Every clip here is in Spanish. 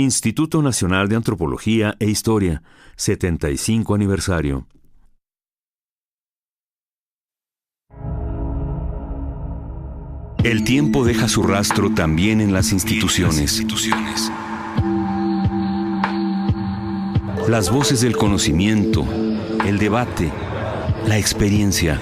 Instituto Nacional de Antropología e Historia, 75 aniversario. El tiempo deja su rastro también en las instituciones. Las voces del conocimiento, el debate, la experiencia.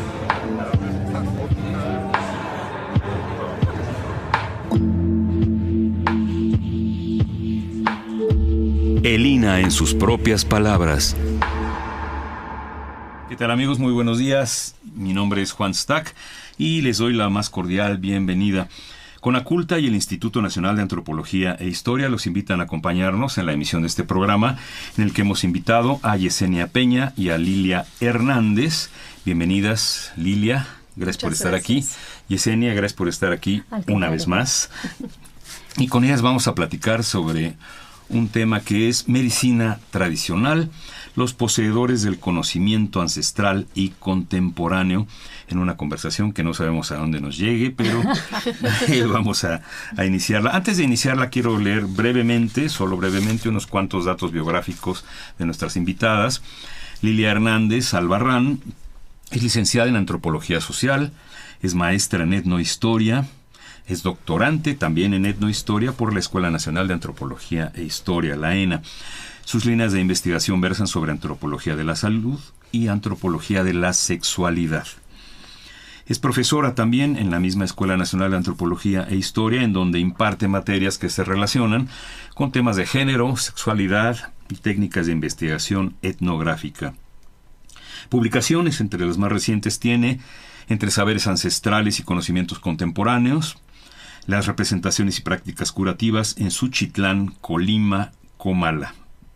El INAH en sus propias palabras. ¿Qué tal, amigos? Muy buenos días. Mi nombre es Juan Stack y les doy la más cordial bienvenida. Conaculta y el Instituto Nacional de Antropología e Historia los invitan a acompañarnos en la emisión de este programa, en el que hemos invitado a Yesenia Peña y a Lilia Hernández. Bienvenidas, Lilia. Gracias por estar aquí. Yesenia, gracias por estar aquí una vez más. Y con ellas vamos a platicar sobre un tema que es medicina tradicional, los poseedores del conocimiento ancestral y contemporáneo, en una conversación que no sabemos a dónde nos llegue, pero vamos a iniciarla. Antes de iniciarla, quiero leer brevemente, solo brevemente, unos cuantos datos biográficos de nuestras invitadas. Lilia Hernández Albarrán es licenciada en Antropología Social, es maestra en Etnohistoria, es doctorante también en Etnohistoria por la Escuela Nacional de Antropología e Historia, la ENA. Sus líneas de investigación versan sobre antropología de la salud y antropología de la sexualidad. Es profesora también en la misma Escuela Nacional de Antropología e Historia, en donde imparte materias que se relacionan con temas de género, sexualidad y técnicas de investigación etnográfica. Publicaciones, entre las más recientes, tiene Entre saberes ancestrales y conocimientos contemporáneos, las representaciones y prácticas curativas en Suchitlán, Colima, Comala.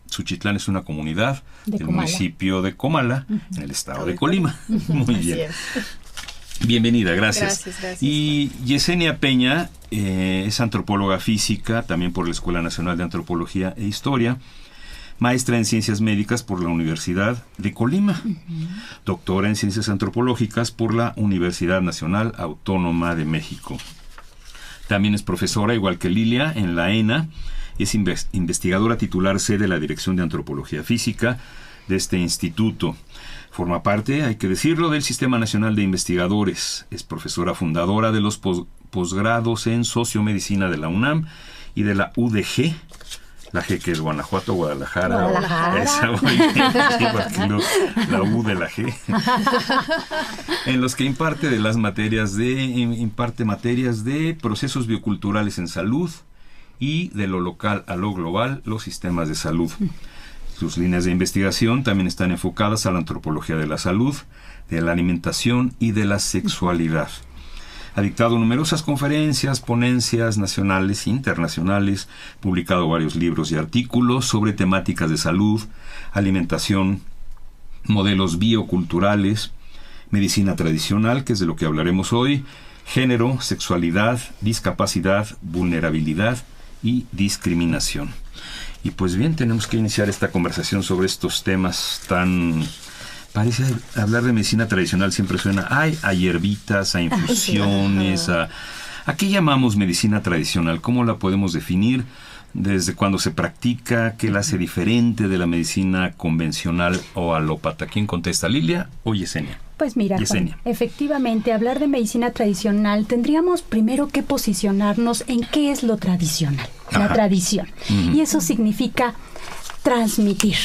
Suchitlán es una comunidad del municipio de Comala, en el estado de Colima. Muy bien. Bienvenida, gracias. Gracias. Y Yesenia Peña es antropóloga física, también por la Escuela Nacional de Antropología e Historia, maestra en Ciencias Médicas por la Universidad de Colima, doctora en Ciencias Antropológicas por la Universidad Nacional Autónoma de México. También es profesora, igual que Lilia, en la ENA. Es investigadora titular C de la Dirección de Antropología Física de este instituto. Forma parte, hay que decirlo, del Sistema Nacional de Investigadores. Es profesora fundadora de los posgrados en Sociomedicina de la UNAM y de la UDG. La G, que es Guanajuato, Guadalajara. Esa, muy bien, sí, porque la U de la G. En los que imparte materias de procesos bioculturales en salud y de lo local a lo global, los sistemas de salud. Sus líneas de investigación también están enfocadas a la antropología de la salud, de la alimentación y de la sexualidad. Ha dictado numerosas conferencias, ponencias nacionales e internacionales, publicado varios libros y artículos sobre temáticas de salud, alimentación, modelos bioculturales, medicina tradicional, que es de lo que hablaremos hoy, género, sexualidad, discapacidad, vulnerabilidad y discriminación. Y pues bien, tenemos que iniciar esta conversación sobre estos temas tan... Parece hablar de medicina tradicional, siempre suena a hierbitas, a infusiones, ¿a qué llamamos medicina tradicional? ¿Cómo la podemos definir? ¿Desde cuándo se practica? ¿Qué la hace diferente de la medicina convencional o alópata? ¿Quién contesta, Lilia o Yesenia? Pues mira, Juan, efectivamente, hablar de medicina tradicional, tendríamos primero que posicionarnos en qué es lo tradicional, la tradición. Y eso significa transmitir,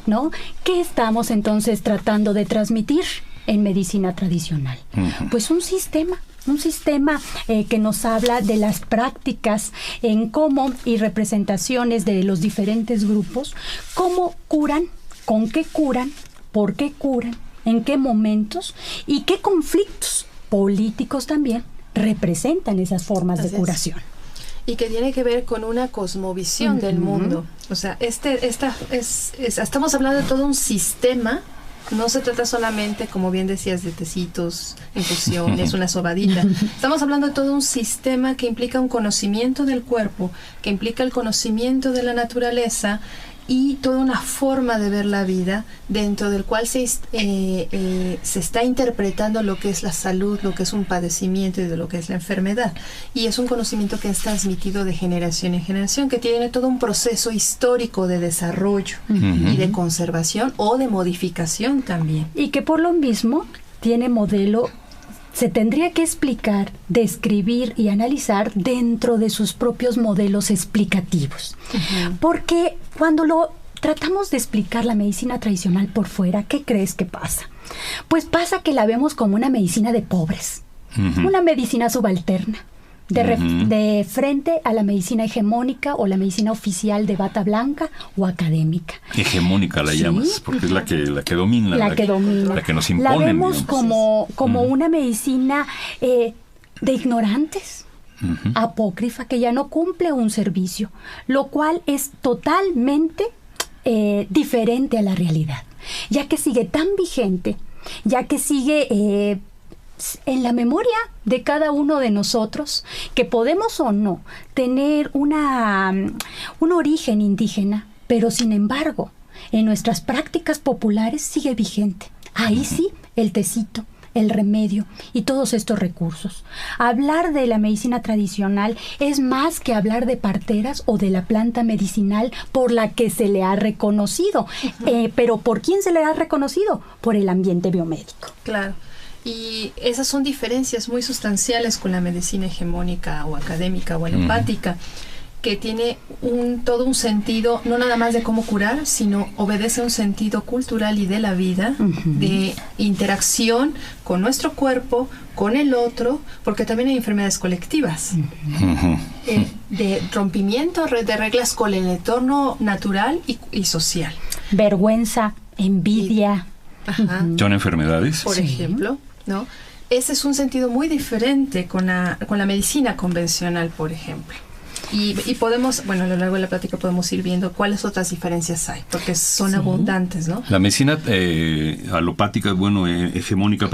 ¿no? ¿Qué estamos entonces tratando de transmitir en medicina tradicional? Pues un sistema que nos habla de las prácticas en cómo y representaciones de los diferentes grupos, cómo curan, con qué curan, por qué curan, en qué momentos y qué conflictos políticos también representan esas formas de curación. Y que tiene que ver con una cosmovisión del mundo. O sea, estamos hablando de todo un sistema. No se trata solamente, como bien decías, de tecitos, infusiones, una sobadita. Estamos hablando de todo un sistema que implica un conocimiento del cuerpo, que implica el conocimiento de la naturaleza y toda una forma de ver la vida dentro del cual se está interpretando lo que es la salud, lo que es un padecimiento y de lo que es la enfermedad. Y es un conocimiento que es transmitido de generación en generación, que tiene todo un proceso histórico de desarrollo y de conservación o de modificación también. Y que por lo mismo tiene modelo, se tendría que explicar, describir y analizar dentro de sus propios modelos explicativos. Porque cuando lo tratamos de explicar la medicina tradicional por fuera, ¿qué crees que pasa? Pues pasa que la vemos como una medicina de pobres, una medicina subalterna, de frente a la medicina hegemónica o la medicina oficial de bata blanca o académica. Hegemónica la llamas, porque es la que domina. La que domina. La que nos impone. La vemos como una medicina de ignorantes, apócrifa, que ya no cumple un servicio, lo cual es totalmente diferente a la realidad, ya que sigue tan vigente, ya que sigue en la memoria de cada uno de nosotros, que podemos o no tener un origen indígena, pero sin embargo, en nuestras prácticas populares sigue vigente. Ahí sí, el tecito, el remedio y todos estos recursos. Hablar de la medicina tradicional es más que hablar de parteras o de la planta medicinal por la que se le ha reconocido. Pero ¿por quién se le ha reconocido? Por el ambiente biomédico. Claro. Y esas son diferencias muy sustanciales con la medicina hegemónica o académica o alopática, que tiene todo un sentido, no nada más de cómo curar, sino obedece a un sentido cultural y de la vida, de interacción con nuestro cuerpo, con el otro, porque también hay enfermedades colectivas, de rompimiento de reglas con el entorno natural y social. Vergüenza, envidia. ¿Son enfermedades? Por ejemplo, ¿no? Ese es un sentido muy diferente con la medicina convencional, por ejemplo. Y podemos, bueno, a lo largo de la plática podemos ir viendo cuáles otras diferencias hay, porque son abundantes, ¿no? La medicina alopática, hegemónica,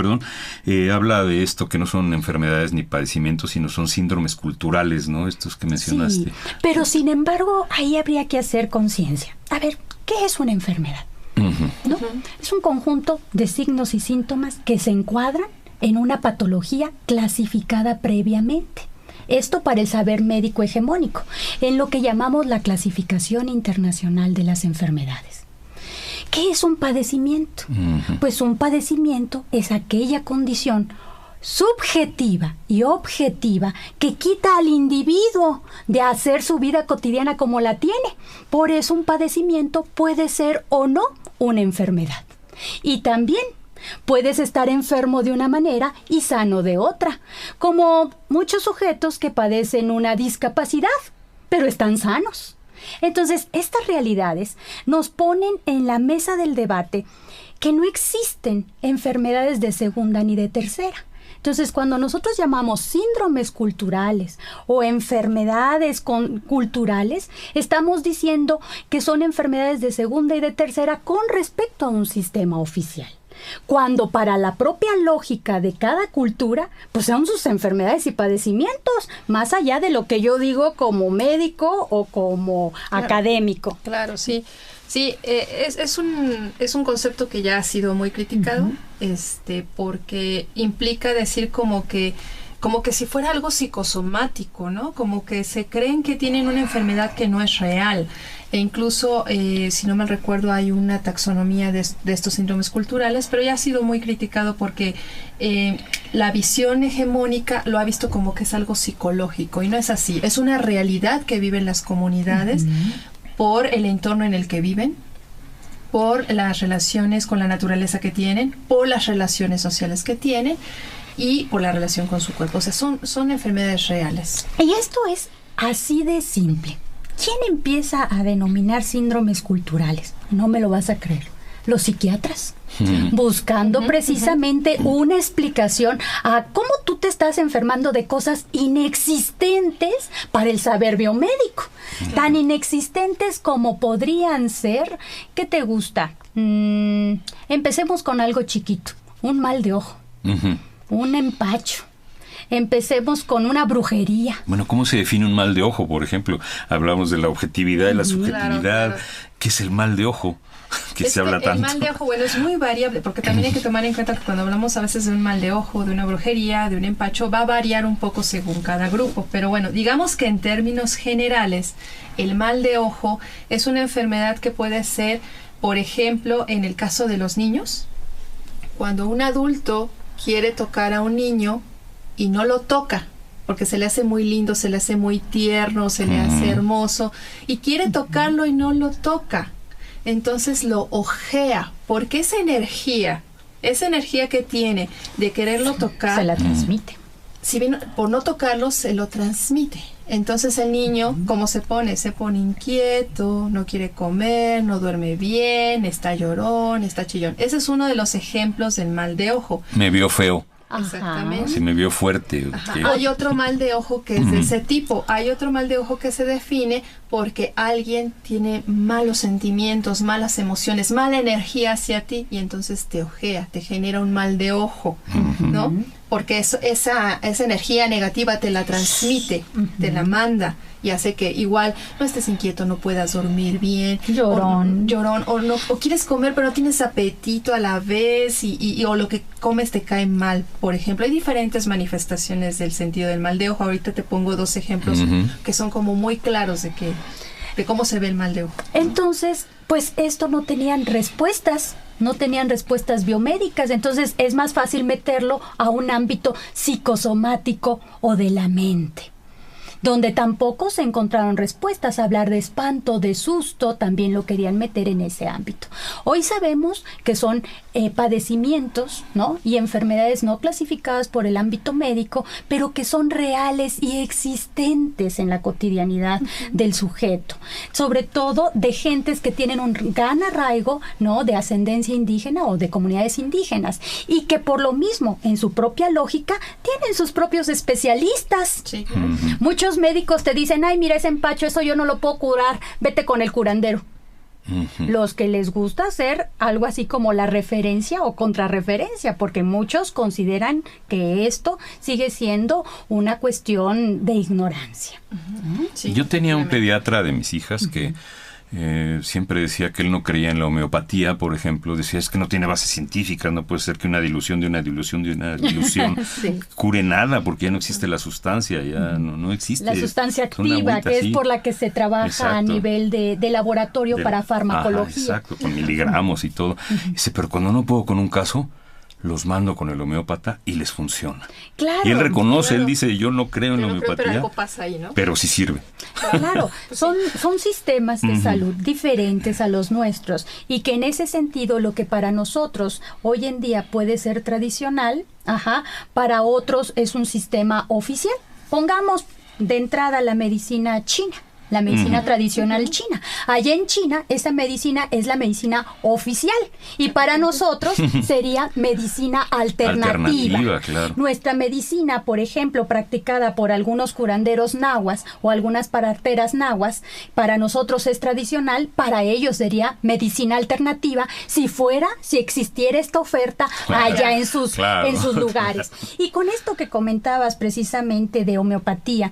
habla de esto, que no son enfermedades ni padecimientos, sino son síndromes culturales, ¿no? Estos que mencionaste. Sí, pero sin embargo, ahí habría que hacer conciencia. A ver, ¿qué es una enfermedad? ¿No? Es un conjunto de signos y síntomas que se encuadran en una patología clasificada previamente. Esto para el saber médico hegemónico, en lo que llamamos la Clasificación Internacional de las Enfermedades. ¿Qué es un padecimiento? Pues un padecimiento es aquella condición subjetiva y objetiva que quita al individuo de hacer su vida cotidiana como la tiene. Por eso un padecimiento puede ser o no una enfermedad. Y también puedes estar enfermo de una manera y sano de otra, como muchos sujetos que padecen una discapacidad, pero están sanos. Entonces, estas realidades nos ponen en la mesa del debate que no existen enfermedades de segunda ni de tercera. Entonces, cuando nosotros llamamos síndromes culturales o enfermedades culturales, estamos diciendo que son enfermedades de segunda y de tercera con respecto a un sistema oficial. Cuando para la propia lógica de cada cultura, pues son sus enfermedades y padecimientos, más allá de lo que yo digo como médico o como académico. Claro, sí. Sí, es un concepto que ya ha sido muy criticado, porque implica decir como que si fuera algo psicosomático, ¿no? Como que se creen que tienen una enfermedad que no es real. E incluso, si no mal recuerdo, hay una taxonomía de estos síndromes culturales, pero ya ha sido muy criticado porque la visión hegemónica lo ha visto como que es algo psicológico, y no es así. Es una realidad que viven las comunidades por el entorno en el que viven, por las relaciones con la naturaleza que tienen, por las relaciones sociales que tienen y por la relación con su cuerpo. O sea, son enfermedades reales. Y esto es así de simple. ¿Quién empieza a denominar síndromes culturales? No me lo vas a creer. Los psiquiatras, buscando precisamente una explicación a cómo tú te estás enfermando de cosas inexistentes para el saber biomédico. Tan inexistentes como podrían ser. ¿Qué te gusta? Empecemos con algo chiquito. Un mal de ojo, un empacho, empecemos con una brujería. Bueno, ¿cómo se define un mal de ojo, por ejemplo? Hablamos de la objetividad y la subjetividad. Claro. ¿Qué es el mal de ojo? Que se habla tanto. El mal de ojo, bueno, es muy variable, porque también hay que tomar en cuenta que cuando hablamos a veces de un mal de ojo, de una brujería, de un empacho, va a variar un poco según cada grupo. Pero bueno, digamos que en términos generales, el mal de ojo es una enfermedad que puede ser, por ejemplo, en el caso de los niños, cuando un adulto quiere tocar a un niño y no lo toca, porque se le hace muy lindo, se le hace muy tierno, se le hace hermoso, y quiere tocarlo y no lo toca. Entonces lo ojea, porque esa energía que tiene de quererlo tocar, Se la transmite. si bien por no tocarlo, se lo transmite. Entonces el niño, ¿cómo se pone? Se pone inquieto, no quiere comer, no duerme bien, está llorón, está chillón. Ese es uno de los ejemplos del mal de ojo. Me vio feo. Exactamente. Se me vio fuerte. Ajá. ¿Qué? Hay otro mal de ojo que es de ese tipo. Hay otro mal de ojo que se define porque alguien tiene malos sentimientos, malas emociones, mala energía hacia ti y entonces te ojea, te genera un mal de ojo, ¿no? Porque esa energía negativa te la transmite, te la manda y hace que igual no estés inquieto, no puedas dormir bien, Llorón, o quieres comer pero no tienes apetito a la vez o lo que comes te cae mal. Por ejemplo, hay diferentes manifestaciones del sentido del mal de ojo. Ahorita te pongo 2 ejemplos que son como muy claros de cómo se ve el mal de ojo. Entonces, pues esto no tenían respuestas biomédicas, entonces es más fácil meterlo a un ámbito psicosomático o de la mente, donde tampoco se encontraron respuestas. Hablar de espanto, de susto, también lo querían meter en ese ámbito. Hoy sabemos que son padecimientos, ¿no? Y enfermedades no clasificadas por el ámbito médico, pero que son reales y existentes en la cotidianidad del sujeto. Sobre todo de gentes que tienen un gran arraigo, ¿no? De ascendencia indígena o de comunidades indígenas. Y que por lo mismo, en su propia lógica, tienen sus propios especialistas. Sí, claro. Muchos médicos te dicen, ay, mira ese empacho, eso yo no lo puedo curar, vete con el curandero. Los que les gusta hacer algo así como la referencia o contrarreferencia, porque muchos consideran que esto sigue siendo una cuestión de ignorancia. Sí, Yo tenía un pediatra de mis hijas que siempre decía que él no creía en la homeopatía, por ejemplo. Decía, es que no tiene base científica, no puede ser que una dilución de una dilución de una dilución Sí. cure nada, porque ya no existe la sustancia, ya no existe. La sustancia Es una activa, agüita, que es sí. por la que se trabaja a Exacto. nivel de laboratorio para farmacología. Ajá, exacto, con miligramos y todo. Dice, pero cuando no puedo con un caso, los mando con el homeópata y les funciona. Claro. Y él reconoce, claro. él dice, yo no creo en la Pero homeopatía, algo pasa ahí, ¿no? pero sí sirve. Claro, son sistemas de salud diferentes a los nuestros y que en ese sentido lo que para nosotros hoy en día puede ser tradicional, para otros es un sistema oficial. Pongamos de entrada la medicina china. La medicina tradicional china. Allá en China, esa medicina es la medicina oficial. Y para nosotros sería medicina alternativa. Claro. Nuestra medicina, por ejemplo, practicada por algunos curanderos nahuas o algunas parteras nahuas, para nosotros es tradicional, para ellos sería medicina alternativa si existiera esta oferta allá en sus lugares. Y con esto que comentabas precisamente de homeopatía,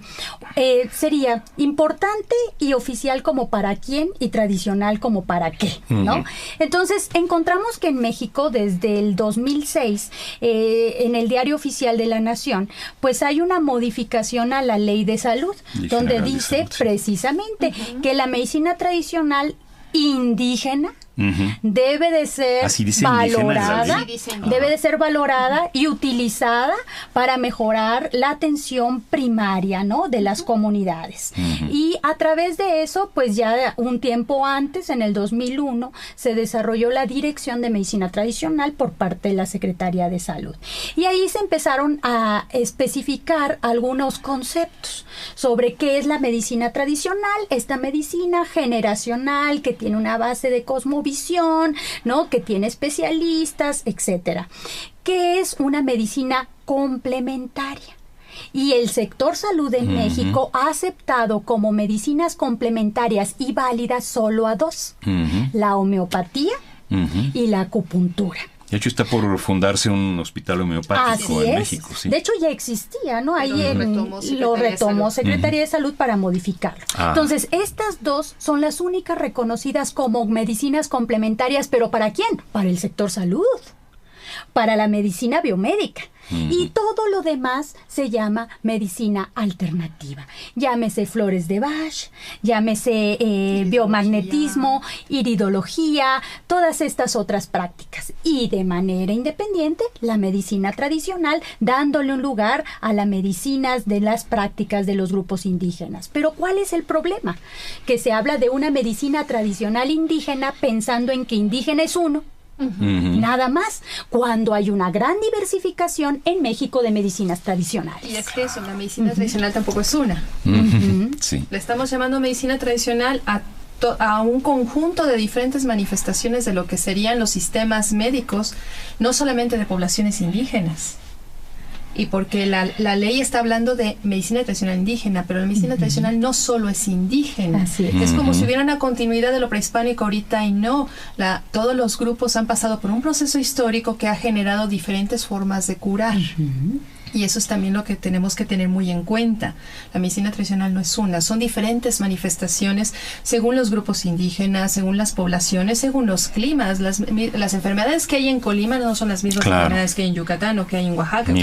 sería importante y oficial como para quién y tradicional como para qué, ¿no? Entonces, encontramos que en México desde el 2006, en el Diario Oficial de la Nación, pues hay una modificación a la Ley de Salud, donde dice precisamente que la medicina tradicional indígena debe de ser valorada, debe de ser valorada y utilizada para mejorar la atención primaria, ¿no? De las comunidades. Y a través de eso, pues ya un tiempo antes, en el 2001, se desarrolló la Dirección de Medicina Tradicional por parte de la Secretaría de Salud. Y ahí se empezaron a especificar algunos conceptos sobre qué es la medicina tradicional, esta medicina generacional que tiene una base de cosmovisión, ¿no? Que tiene especialistas, etcétera. ¿Qué es una medicina complementaria? Y el sector salud en México ha aceptado como medicinas complementarias y válidas solo a 2, la homeopatía y la acupuntura. De hecho, está por fundarse un hospital homeopático en México. Sí. De hecho, ya existía, ¿no? Ahí lo retomó Secretaría de Salud para modificarlo. Entonces, estas dos son las únicas reconocidas como medicinas complementarias, ¿pero para quién? Para el sector salud, para la medicina biomédica. Y todo lo demás se llama medicina alternativa. Llámese flores de Bach, llámese biomagnetismo, iridología, todas estas otras prácticas. Y de manera independiente, la medicina tradicional, dándole un lugar a las medicinas de las prácticas de los grupos indígenas. Pero ¿cuál es el problema? Que se habla de una medicina tradicional indígena pensando en que indígena es uno. Nada más, cuando hay una gran diversificación en México de medicinas tradicionales. Y es que eso, la medicina tradicional tampoco es una. Sí. Le estamos llamando medicina tradicional a un conjunto de diferentes manifestaciones de lo que serían los sistemas médicos, no solamente de poblaciones indígenas. Y porque la ley está hablando de medicina tradicional indígena, pero la medicina tradicional no solo es indígena. Así es. Es como si hubiera una continuidad de lo prehispánico ahorita y no. Todos los grupos han pasado por un proceso histórico que ha generado diferentes formas de curar. Y eso es también lo que tenemos que tener muy en cuenta. La medicina tradicional no es una, son diferentes manifestaciones según los grupos indígenas, según las poblaciones, según los climas. Las enfermedades que hay en Colima no son las mismas enfermedades que hay en Yucatán o que hay en Oaxaca. Ni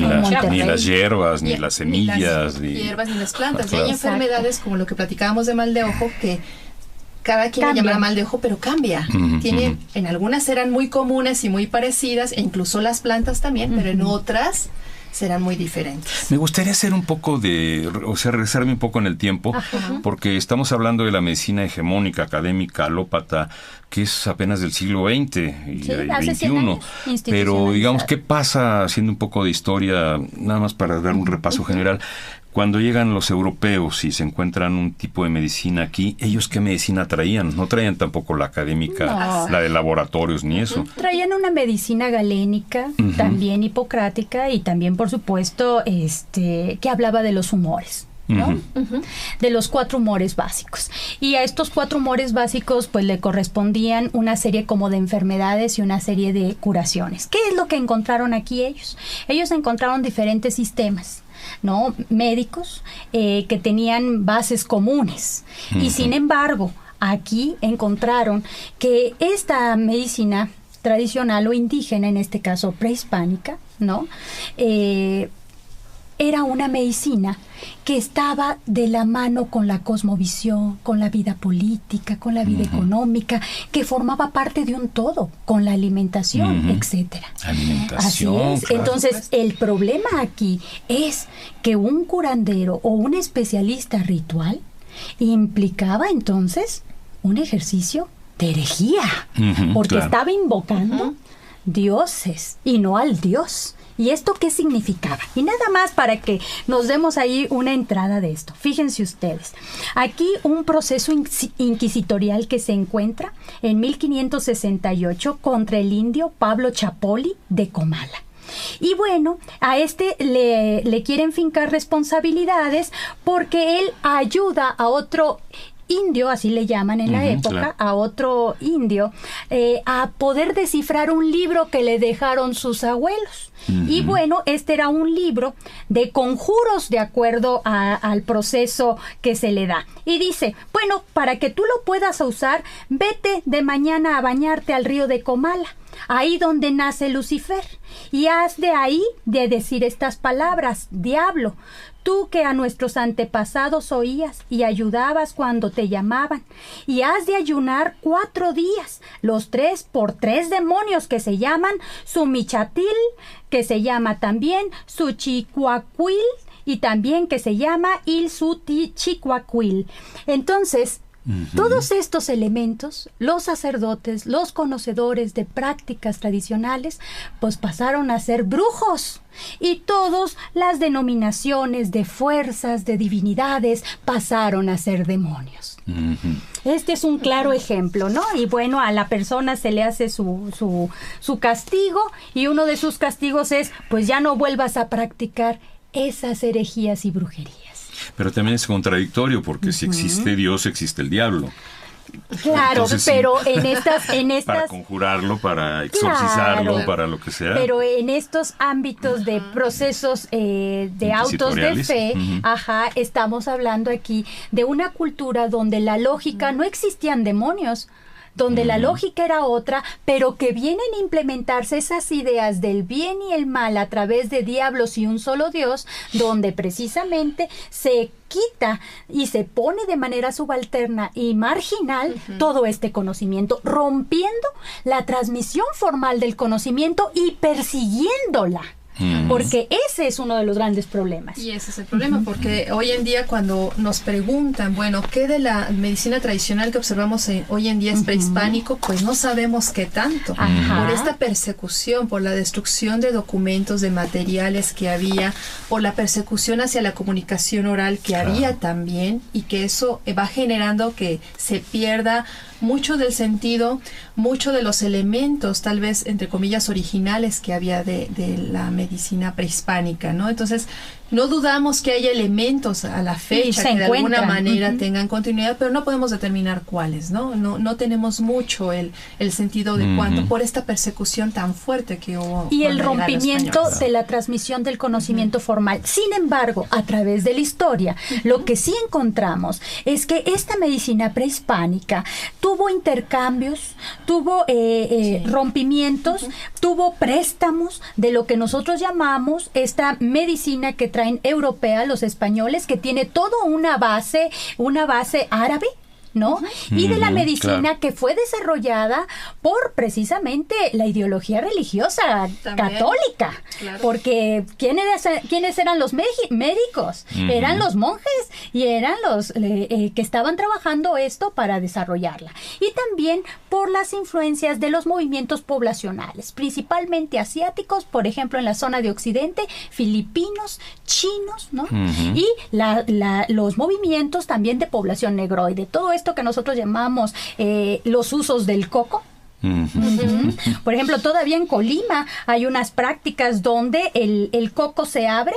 las hierbas, ni las semillas. Ni las hierbas, ni las plantas. Y hay enfermedades como lo que platicábamos de mal de ojo que cada quien le llama mal de ojo, pero cambia. En algunas eran muy comunes y muy parecidas, e incluso las plantas también, pero en otras serán muy diferentes. Me gustaría hacer un poco regresarme un poco en el tiempo, porque estamos hablando de la medicina hegemónica, académica, alópata, que es apenas del siglo XX y XXI. Pero digamos, ¿qué pasa, haciendo un poco de historia, nada más para dar un repaso general? Cuando llegan los europeos y se encuentran un tipo de medicina aquí, ¿ellos qué medicina traían? No traían tampoco la académica, la de laboratorios, ni eso. Traían una medicina galénica, también hipocrática, y también, por supuesto, que hablaba de los humores, ¿no? De los 4 humores básicos. Y a estos 4 humores básicos, pues, le correspondían una serie como de enfermedades y una serie de curaciones. ¿Qué es lo que encontraron aquí ellos? Ellos encontraron diferentes sistemas, ¿no? Médicos que tenían bases comunes. Y sin embargo, aquí encontraron que esta medicina tradicional o indígena, en este caso prehispánica, ¿no? Era una medicina que estaba de la mano con la cosmovisión, con la vida política, con la vida económica, que formaba parte de un todo, con la alimentación, etcétera. Alimentación. Así es. Claro. Entonces, el problema aquí es que un curandero o un especialista ritual implicaba entonces un ejercicio de herejía, porque estaba invocando dioses y no al Dios. ¿Y esto qué significaba? Y nada más para que nos demos ahí una entrada de esto. Fíjense ustedes, aquí un proceso inquisitorial que se encuentra en 1568 contra el indio Pablo Chapoli de Comala. Y bueno, a le quieren fincar responsabilidades porque él ayuda a otro indio, así le llaman en la época, a otro indio, a poder descifrar un libro que le dejaron sus abuelos. Y bueno, este era un libro de conjuros de acuerdo al proceso que se le da. Y dice, bueno, para que tú lo puedas usar, vete de mañana a bañarte al río de Comala, ahí donde nace Lucifer, y has de ahí de decir estas palabras: diablo, tú que a nuestros antepasados oías y ayudabas cuando te llamaban, y has de ayunar 4 días, los 3 por 3 demonios que se llaman Sumichatil, que se llama también Suchicuacuil, y también que se llama Ilsutichicuacuil. Entonces, todos estos elementos, los sacerdotes, los conocedores de prácticas tradicionales, pues pasaron a ser brujos. Y todas las denominaciones de fuerzas, de divinidades, pasaron a ser demonios. Este es un claro ejemplo, ¿no? Y bueno, a la persona se le hace su castigo, y uno de sus castigos es, pues ya no vuelvas a practicar esas herejías y brujerías. Pero también es contradictorio, porque si existe Dios, existe el diablo. Claro, Entonces, sí. pero en estas Para conjurarlo, para exorcizarlo, Claro. para lo que sea. Pero en estos ámbitos de procesos de autos de Inquisitoriales. fe, Ujú. estamos hablando aquí de una cultura donde la lógica no existían demonios, donde la lógica era otra, pero que vienen a implementarse esas ideas del bien y el mal a través de diablos y un solo Dios, donde precisamente se quita y se pone de manera subalterna y marginal todo este conocimiento, rompiendo la transmisión formal del conocimiento y persiguiéndola. Porque ese es uno de los grandes problemas. Y ese es el problema, porque hoy en día cuando nos preguntan, bueno, ¿qué de la medicina tradicional que observamos hoy en día es prehispánico? Pues no sabemos qué tanto. Ajá. Por esta persecución, por la destrucción de documentos, de materiales que había, por la persecución hacia la comunicación oral que había también, y que eso va generando que se pierda mucho del sentido, mucho de los elementos, tal vez, entre comillas, originales que había de la medicina prehispánica, ¿no? Entonces, no dudamos que haya elementos a la fecha se que de alguna encuentran. manera tengan continuidad, pero no podemos determinar cuáles, ¿no? No tenemos mucho el sentido de cuánto, por esta persecución tan fuerte que hubo. Y el cuando llegaron los rompimiento españoles. de la transmisión del conocimiento formal. Sin embargo, a través de la historia, lo que sí encontramos es que esta medicina prehispánica tuvo intercambios, tuvo rompimientos, tuvo préstamos de lo que nosotros llamamos esta medicina que traen europea los españoles, que tiene toda una base árabe, ¿no? Y de la medicina claro. que fue desarrollada por precisamente la ideología religiosa También. católica. Claro. Porque ¿quiénes eran los médicos? Eran los monjes y eran los que estaban trabajando esto para desarrollarla. Y también por las influencias de los movimientos poblacionales, principalmente asiáticos, por ejemplo, en la zona de Occidente, filipinos, chinos, ¿no? Y los movimientos también de población negroide. Todo esto que nosotros llamamos los usos del coco. Por ejemplo, todavía en Colima hay unas prácticas donde el coco se abre,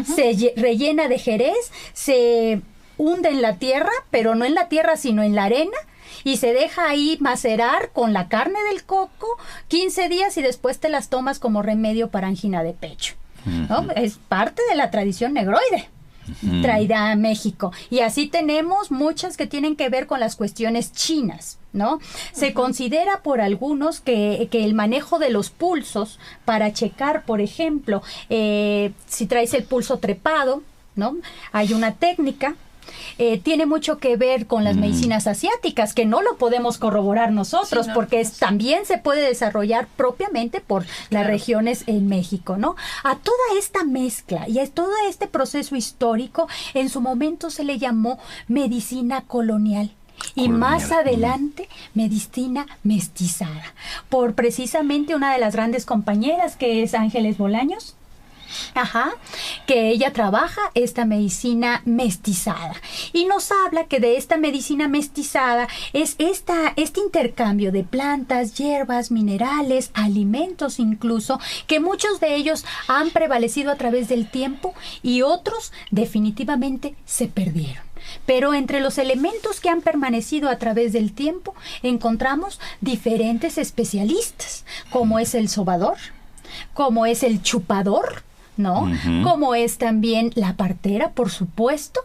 se rellena de jerez, se hunde en la tierra, pero no en la tierra, sino en la arena, y se deja ahí macerar con la carne del coco 15 días y después te las tomas como remedio para angina de pecho, ¿no? Es parte de la tradición negroide traída a México. Y así tenemos muchas que tienen que ver con las cuestiones chinas, ¿no? Se considera por algunos que el manejo de los pulsos para checar, por ejemplo, si traes el pulso trepado, ¿no? Hay una técnica. Tiene mucho que ver con las medicinas asiáticas, que no lo podemos corroborar nosotros, Sí, no, porque no. también se puede desarrollar propiamente por las regiones en México, ¿no? A toda esta mezcla y a todo este proceso histórico, en su momento se le llamó medicina colonial. Y más adelante, medicina mestizada, por precisamente una de las grandes compañeras, que es Ángeles Bolaños. Que ella trabaja esta medicina mestizada y nos habla que de esta medicina mestizada es este intercambio de plantas, hierbas, minerales, alimentos incluso, que muchos de ellos han prevalecido a través del tiempo y otros definitivamente se perdieron. Pero entre los elementos que han permanecido a través del tiempo encontramos diferentes especialistas, como es el sobador, como es el chupador, ¿no? Como es también la partera, por supuesto,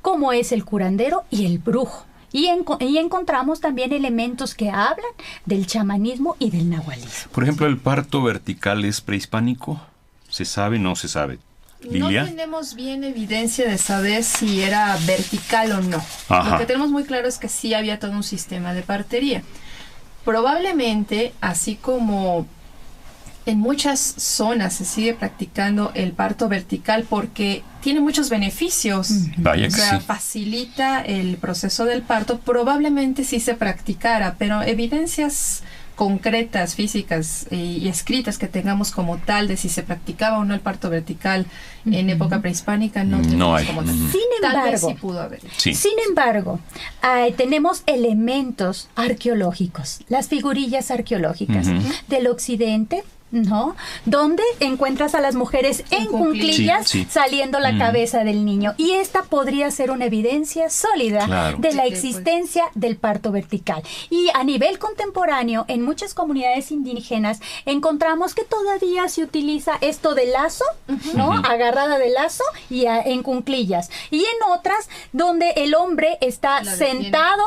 como es el curandero y el brujo. Y encontramos también elementos que hablan del chamanismo y del nahualismo. Por ejemplo, ¿el parto vertical es prehispánico? ¿Se sabe? ¿No se sabe? ¿Lilia? No tenemos bien evidencia de saber si era vertical o no. Ajá. Lo que tenemos muy claro es que sí había todo un sistema de partería. Probablemente, así como en muchas zonas se sigue practicando el parto vertical porque tiene muchos beneficios. Vaya O que sea, sí. facilita el proceso del parto. Probablemente sí se practicara, pero evidencias concretas, físicas y escritas que tengamos como tal de si se practicaba o no el parto vertical en época prehispánica no tenemos hay. como tal. Sin Tal vez embargo, sí pudo haber. Sí. Sin embargo, tenemos elementos arqueológicos, las figurillas arqueológicas del occidente, ¿no? Donde encuentras a las mujeres en cuclillas saliendo la cabeza del niño. Y esta podría ser una evidencia sólida de la existencia del parto vertical. Y a nivel contemporáneo, en muchas comunidades indígenas, encontramos que todavía se utiliza esto de lazo, ¿no? Agarrada de lazo y en cuclillas. Y en otras, donde el hombre está sentado,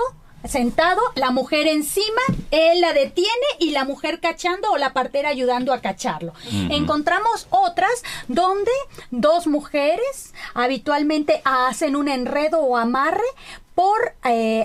la mujer encima, él la detiene y la mujer cachando o la partera ayudando a cacharlo. Encontramos otras donde dos mujeres habitualmente hacen un enredo o amarre por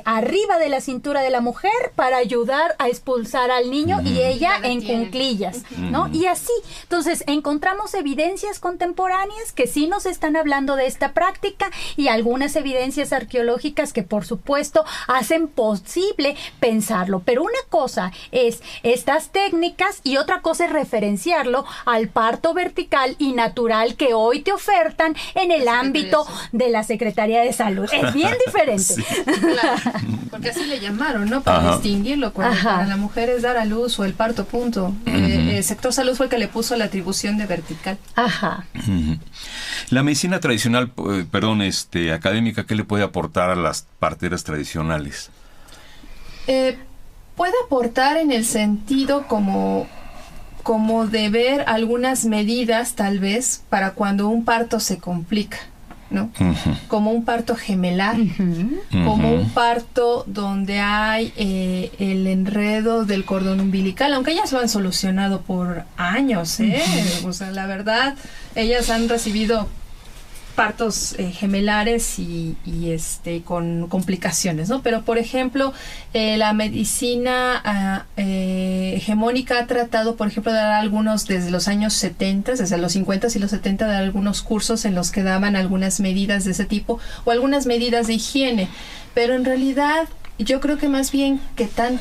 arriba de la cintura de la mujer para ayudar a expulsar al niño y ella en cuclillas, ¿no? Y así, entonces encontramos evidencias contemporáneas que sí nos están hablando de esta práctica y algunas evidencias arqueológicas que por supuesto hacen posible pensarlo, pero una cosa es estas técnicas y otra cosa es referenciarlo al parto vertical y natural que hoy te ofertan en el ámbito de la Secretaría de Salud. Es bien diferente. Claro, porque así le llamaron, ¿no? Para distinguirlo, cuando para la mujer es dar a luz o el parto, punto. El sector salud fue el que le puso la atribución de vertical. La medicina tradicional, académica, ¿qué le puede aportar a las parteras tradicionales? Puede aportar en el sentido como de ver algunas medidas, tal vez, para cuando un parto se complica, ¿no? Como un parto gemelar, como un parto donde hay el enredo del cordón umbilical, aunque ellas lo han solucionado por años, o sea, la verdad, ellas han recibido partos gemelares y con complicaciones, ¿no? Pero, por ejemplo, la medicina hegemónica ha tratado, por ejemplo, de dar algunos, desde los años 70, desde los 50 y los 70, de algunos cursos en los que daban algunas medidas de ese tipo o algunas medidas de higiene. Pero en realidad, yo creo que más bien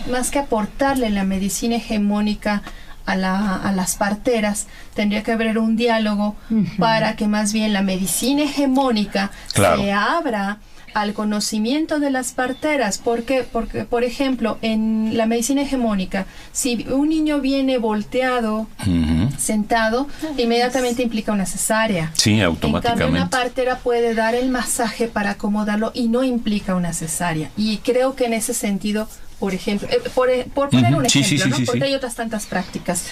más que aportarle la medicina hegemónica a las parteras, tendría que haber un diálogo para que más bien la medicina hegemónica se abra al conocimiento de las parteras. Porque, por ejemplo, en la medicina hegemónica, si un niño viene volteado, sentado, inmediatamente implica una cesárea. Sí, automáticamente. En cambio, una partera puede dar el masaje para acomodarlo y no implica una cesárea. Y creo que en ese sentido, por ejemplo, por poner un ejemplo, ¿no? Porque hay otras tantas prácticas.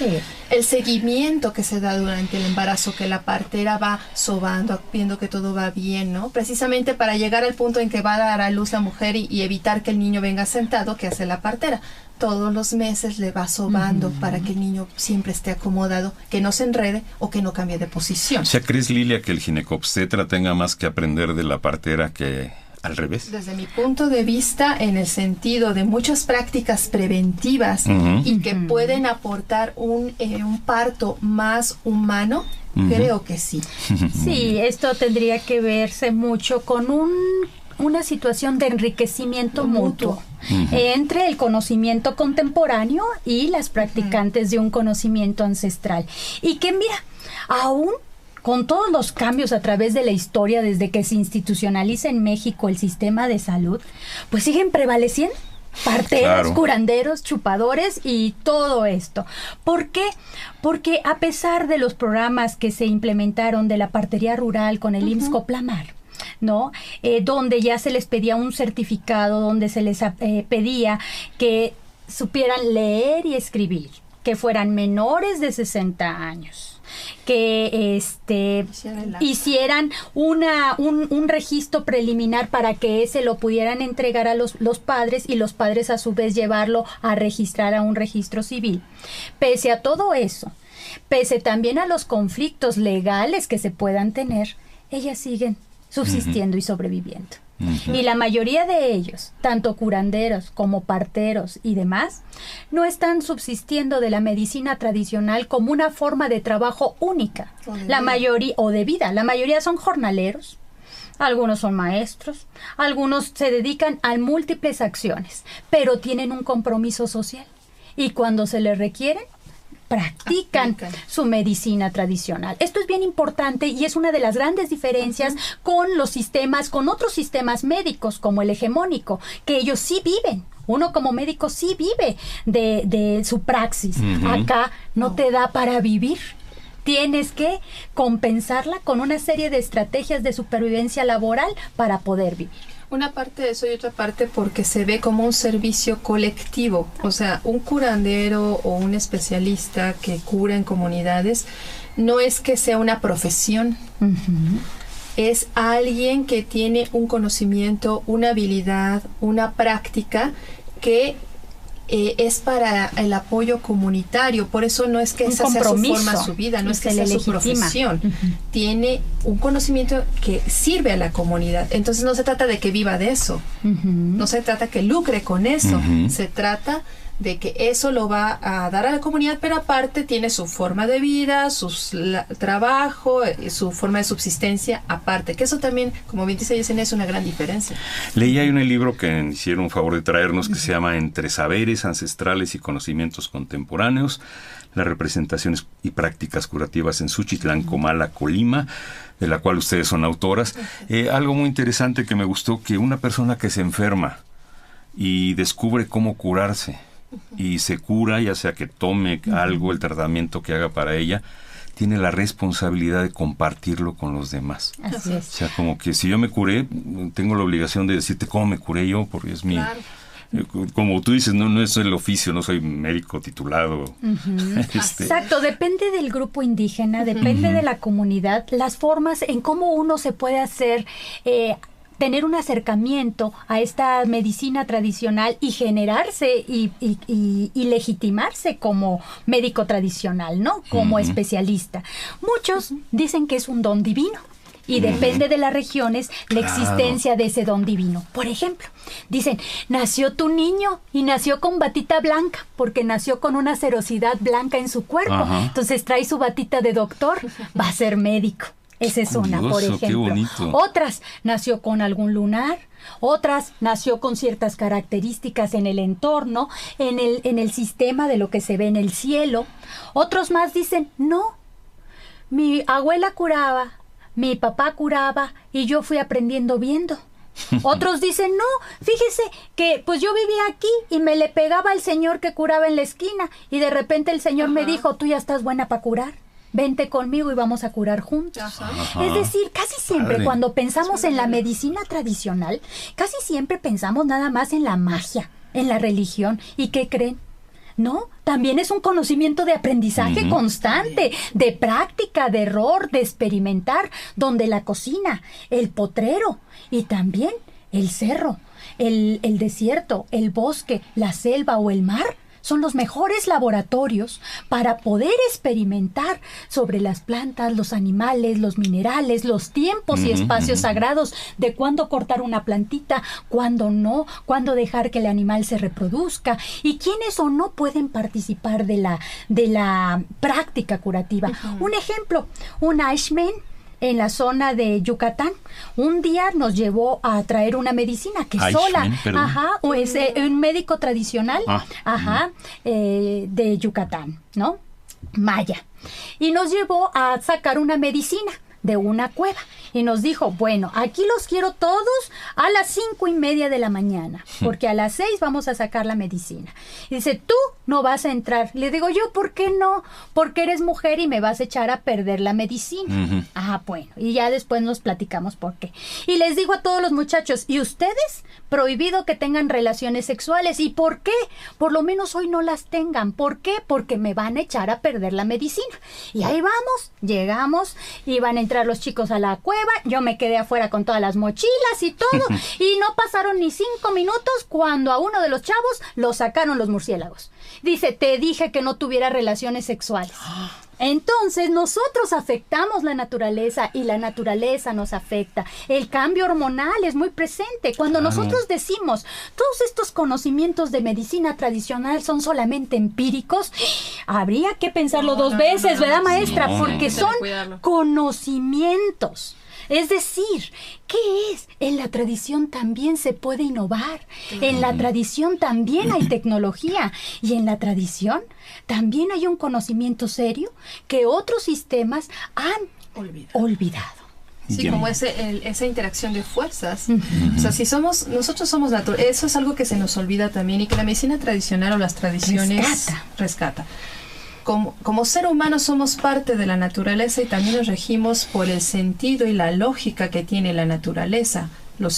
El seguimiento que se da durante el embarazo, que la partera va sobando, viendo que todo va bien, ¿no? Precisamente para llegar al punto en que va a dar a luz la mujer y evitar que el niño venga sentado, ¿qué hace la partera? Todos los meses le va sobando para que el niño siempre esté acomodado, que no se enrede o que no cambie de posición. O sea, ¿crees, Lilia, que el ginecobstetra tenga más que aprender de la partera que al revés? Desde mi punto de vista, en el sentido de muchas prácticas preventivas y que pueden aportar un parto más humano, creo que sí. Sí, esto tendría que verse mucho con una situación de enriquecimiento mutuo entre el conocimiento contemporáneo y las practicantes de un conocimiento ancestral. Y que mira, aún con todos los cambios a través de la historia desde que se institucionaliza en México el sistema de salud, pues siguen prevaleciendo parteros, curanderos, chupadores y todo esto. ¿Por qué? Porque a pesar de los programas que se implementaron de la partería rural con el IMSS Coplamar, ¿no? Donde ya se les pedía un certificado, donde se les pedía que supieran leer y escribir, que fueran menores de 60 años, que hicieran un registro preliminar para que ese lo pudieran entregar a los padres y los padres a su vez llevarlo a registrar a un registro civil. Pese a todo eso, pese también a los conflictos legales que se puedan tener, ellas siguen subsistiendo y sobreviviendo. Y la mayoría de ellos, tanto curanderos como parteros y demás, no están subsistiendo de la medicina tradicional como una forma de trabajo única. La mayoría son jornaleros, algunos son maestros, algunos se dedican a múltiples acciones, pero tienen un compromiso social. Y cuando se les requiere, practican su medicina tradicional. Esto es bien importante y es una de las grandes diferencias con los sistemas, con otros sistemas médicos como el hegemónico, que ellos sí viven Uno como médico sí vive de su praxis. Acá no te da para vivir. Tienes que compensarla con una serie de estrategias de supervivencia laboral para poder vivir. Una parte de eso y otra parte porque se ve como un servicio colectivo. O sea, un curandero o un especialista que cura en comunidades no es que sea una profesión. Es alguien que tiene un conocimiento, una habilidad, una práctica que es para el apoyo comunitario. Por eso no es que esa sea su forma, su vida, no es que sea su profesión. Tiene un conocimiento que sirve a la comunidad. Entonces no se trata de que viva de eso. No se trata que lucre con eso. Se trata de que eso lo va a dar a la comunidad, pero aparte tiene su forma de vida, su trabajo, su forma de subsistencia aparte, que eso también, como bien dice Yesenia, es una gran diferencia. Leí ahí un libro que hicieron un favor de traernos que se llama Entre saberes ancestrales y conocimientos contemporáneos, las representaciones y prácticas curativas en Suchitlán, Comala, Colima, de la cual ustedes son autoras. Algo muy interesante que me gustó, que una persona que se enferma y descubre cómo curarse, y se cura, ya sea que tome algo, el tratamiento que haga para ella, tiene la responsabilidad de compartirlo con los demás. Así es. O sea, como que si yo me curé, tengo la obligación de decirte cómo me curé yo, porque es mi... Claro. Como tú dices, no es el oficio, no soy médico titulado. Exacto, depende del grupo indígena, depende de la comunidad, las formas en cómo uno se puede hacer... tener un acercamiento a esta medicina tradicional y generarse y legitimarse como médico tradicional, ¿no? Como especialista. Muchos dicen que es un don divino. Y depende de las regiones la existencia de ese don divino. Por ejemplo, dicen, nació tu niño y nació con batita blanca, porque nació con una serosidad blanca en su cuerpo. Entonces trae su batita de doctor, va a ser médico. Esa es una, por ejemplo. Qué bonito. Otras, nació con algún lunar. Otras, nació con ciertas características en el entorno, en el sistema de lo que se ve en el cielo. Otros más dicen, no, mi abuela curaba, mi papá curaba y yo fui aprendiendo viendo. Otros dicen, no, fíjese que pues yo vivía aquí y me le pegaba al señor que curaba en la esquina y de repente el señor me dijo, tú ya estás buena para curar. Vente conmigo y vamos a curar juntos. Es decir, casi siempre cuando pensamos en la medicina tradicional, casi siempre pensamos nada más en la magia, en la religión. ¿Y qué creen? No, también es un conocimiento de aprendizaje constante, de práctica, de error, de experimentar, donde la cocina, el potrero y también el cerro, el desierto, el bosque, la selva o el mar son los mejores laboratorios para poder experimentar sobre las plantas, los animales, los minerales, los tiempos y espacios sagrados de cuándo cortar una plantita, cuándo no, cuándo dejar que el animal se reproduzca y quiénes o no pueden participar de la práctica curativa. Un ejemplo, un Ashman en la zona de Yucatán, un día nos llevó a traer una medicina que sola, o es un médico tradicional, de Yucatán, ¿no? Maya. Y nos llevó a sacar una medicina de una cueva y nos dijo, bueno, aquí los quiero todos a las 5:30 de la mañana, porque a las 6 vamos a sacar la medicina. Y dice, tú no vas a entrar. Le digo yo, ¿por qué no? Porque eres mujer y me vas a echar a perder la medicina. Bueno, y ya después nos platicamos por qué. Y les digo a todos los muchachos, ¿y ustedes? Prohibido que tengan relaciones sexuales. ¿Y por qué? Por lo menos hoy no las tengan. ¿Por qué? Porque me van a echar a perder la medicina. Y ahí vamos, llegamos, iban a entrar los chicos a la cueva, yo me quedé afuera con todas las mochilas y todo, y no pasaron ni 5 minutos cuando a uno de los chavos lo sacaron los murciélagos. Dice, te dije que no tuviera relaciones sexuales. Entonces nosotros afectamos la naturaleza y la naturaleza nos afecta. El cambio hormonal es muy presente. Cuando nosotros decimos todos estos conocimientos de medicina tradicional son solamente empíricos, habría que pensarlo dos veces, ¿verdad, maestra? Porque son conocimientos. Es decir, ¿qué es? En la tradición también se puede innovar. En la tradición también hay tecnología. Y en la tradición también hay un conocimiento serio que otros sistemas han olvidado. Sí, Bien. como esa interacción de fuerzas. O sea, si nosotros somos naturales, eso es algo que se nos olvida también y que la medicina tradicional o las tradiciones rescata. Como ser humano somos parte de la naturaleza y también nos regimos por el sentido y la lógica que tiene la naturaleza.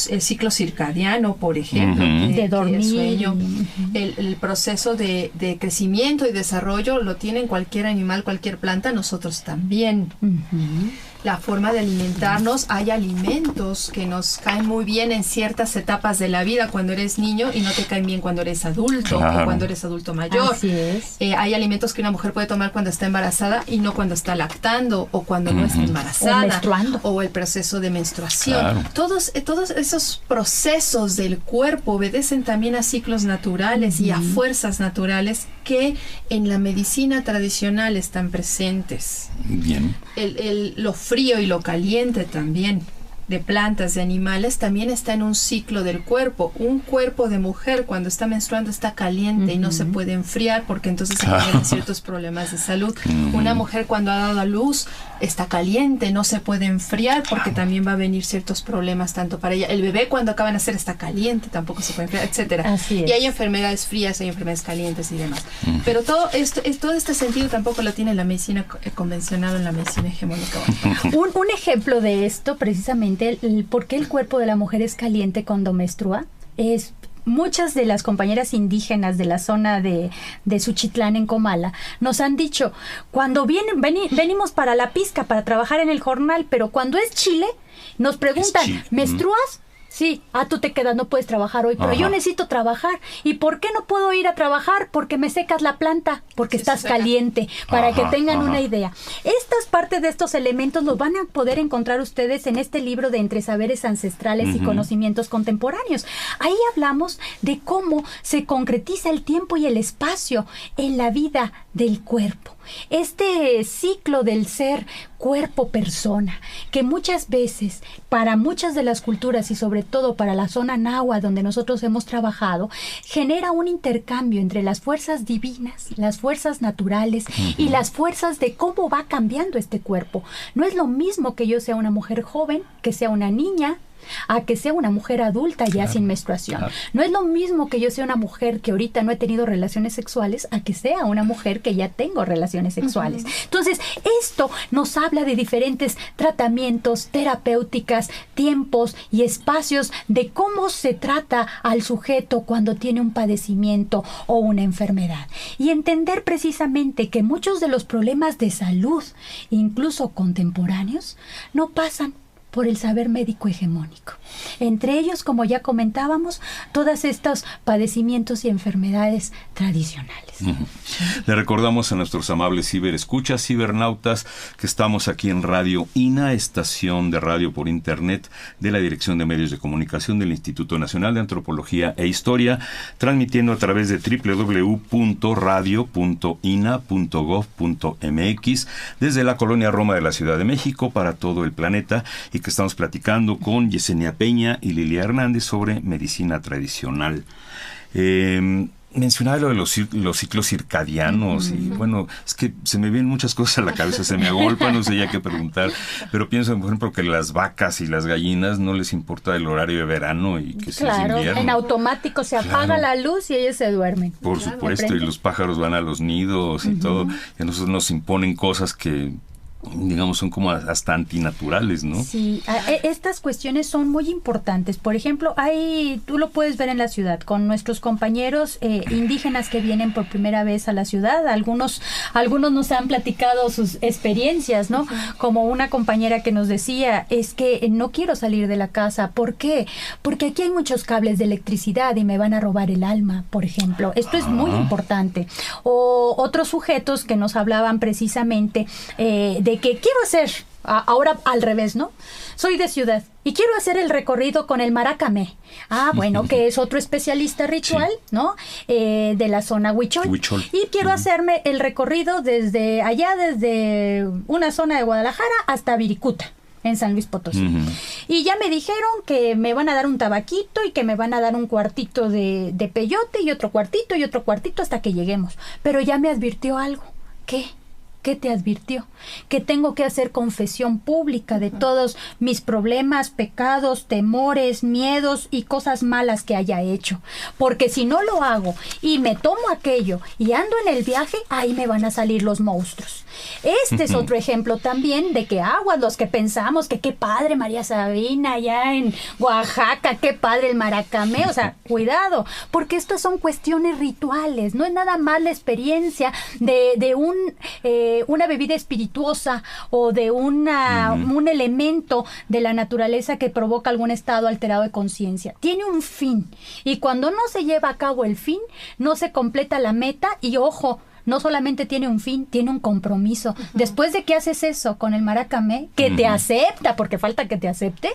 El ciclo circadiano, por ejemplo, de dormir, el sueño, el proceso de crecimiento y desarrollo lo tienen cualquier animal, cualquier planta, nosotros también. La forma de alimentarnos, hay alimentos que nos caen muy bien en ciertas etapas de la vida, cuando eres niño, y no te caen bien cuando eres adulto, o cuando eres adulto mayor. Así es. Hay alimentos que una mujer puede tomar cuando está embarazada y no cuando está lactando, o cuando no está embarazada, o menstruando, o el proceso de menstruación. Claro. Todos esos procesos del cuerpo obedecen también a ciclos naturales y a fuerzas naturales que en la medicina tradicional están presentes. Bien. Lo frío y lo caliente también, de plantas, de animales, también está en un ciclo del cuerpo. Un cuerpo de mujer cuando está menstruando está caliente y no se puede enfriar porque entonces se generan ciertos problemas de salud. Una mujer cuando ha dado a luz está caliente, no se puede enfriar porque también va a venir ciertos problemas tanto para ella. El bebé cuando acaba de nacer está caliente, tampoco se puede enfriar, etcétera. Así es. Y hay enfermedades frías, hay enfermedades calientes y demás. Pero todo este sentido tampoco lo tiene la medicina convencional o la medicina hegemónica. Un ejemplo de esto, precisamente, por qué el cuerpo de la mujer es caliente cuando menstrua, es muchas de las compañeras indígenas de la zona de Suchitlán en Comala nos han dicho, cuando venimos para la pizca, para trabajar en el jornal, pero cuando es Chile, nos preguntan, ¿menstruas? Sí, tú te quedas, no puedes trabajar hoy, pero yo necesito trabajar. ¿Y por qué no puedo ir a trabajar? Porque me secas la planta, porque estás caliente, para que tengan una idea. Estas partes de estos elementos los van a poder encontrar ustedes en este libro de Entre Saberes Ancestrales y Conocimientos Contemporáneos. Ahí hablamos de cómo se concretiza el tiempo y el espacio en la vida del cuerpo. Este ciclo del ser cuerpo-persona, que muchas veces, para muchas de las culturas y sobre todo para la zona náhuatl donde nosotros hemos trabajado, genera un intercambio entre las fuerzas divinas, las fuerzas naturales y las fuerzas de cómo va cambiando este cuerpo. No es lo mismo que yo sea una mujer joven, que sea una niña, a que sea una mujer adulta ya sin menstruación. No es lo mismo que yo sea una mujer que ahorita no he tenido relaciones sexuales a que sea una mujer que ya tengo relaciones sexuales. Entonces, esto nos habla de diferentes tratamientos, terapéuticas, tiempos y espacios de cómo se trata al sujeto cuando tiene un padecimiento o una enfermedad. Y entender precisamente que muchos de los problemas de salud, incluso contemporáneos, no pasan por el saber médico hegemónico. Entre ellos, como ya comentábamos, todos estos padecimientos y enfermedades tradicionales. Le recordamos a nuestros amables ciberescuchas, cibernautas, que estamos aquí en Radio INA, estación de radio por internet de la Dirección de Medios de Comunicación del Instituto Nacional de Antropología e Historia, transmitiendo a través de www.radio.ina.gov.mx desde la Colonia Roma de la Ciudad de México para todo el planeta, y que estamos platicando con Yesenia Peña y Lilia Hernández sobre medicina tradicional. Mencionaba lo de los ciclos circadianos y bueno, es que se me vienen muchas cosas a la cabeza, se me agolpan, no sé ya qué preguntar, pero pienso, por ejemplo, que las vacas y las gallinas no les importa el horario de verano y que si es invierno. En automático se apaga la luz y ellos se duermen. Por supuesto, y los pájaros van a los nidos y todo, y a nosotros nos imponen cosas que, digamos, son como hasta antinaturales, ¿no? Sí, estas cuestiones son muy importantes. Por ejemplo, tú lo puedes ver en la ciudad con nuestros compañeros indígenas que vienen por primera vez a la ciudad. Algunos nos han platicado sus experiencias, ¿no? Como una compañera que nos decía, es que no quiero salir de la casa. ¿Por qué? Porque aquí hay muchos cables de electricidad y me van a robar el alma, por ejemplo. Esto es muy importante. O otros sujetos que nos hablaban precisamente de que quiero hacer, ahora al revés, ¿no? Soy de ciudad y quiero hacer el recorrido con el maracame. Bueno, que es otro especialista ritual, ¿no? De la zona Huichol. Y quiero hacerme el recorrido desde una zona de Guadalajara hasta Viricuta, en San Luis Potosí. Y ya me dijeron que me van a dar un tabaquito y que me van a dar un cuartito de peyote y otro cuartito hasta que lleguemos. Pero ya me advirtió algo. ¿Qué ¿Qué te advirtió? Que tengo que hacer confesión pública de todos mis problemas, pecados, temores, miedos y cosas malas que haya hecho. Porque si no lo hago y me tomo aquello y ando en el viaje, ahí me van a salir los monstruos. Este es otro ejemplo también de que aguas los que pensamos que qué padre María Sabina allá en Oaxaca, qué padre el maracamé, o sea, cuidado, porque estas son cuestiones rituales, no es nada más la experiencia de una bebida espirituosa o de un elemento de la naturaleza que provoca algún estado alterado de conciencia. Tiene un fin, y cuando no se lleva a cabo el fin, no se completa la meta, y ojo, no solamente tiene un fin, tiene un compromiso. Después de que haces eso con el maracamé, que te acepta, porque falta que te acepte,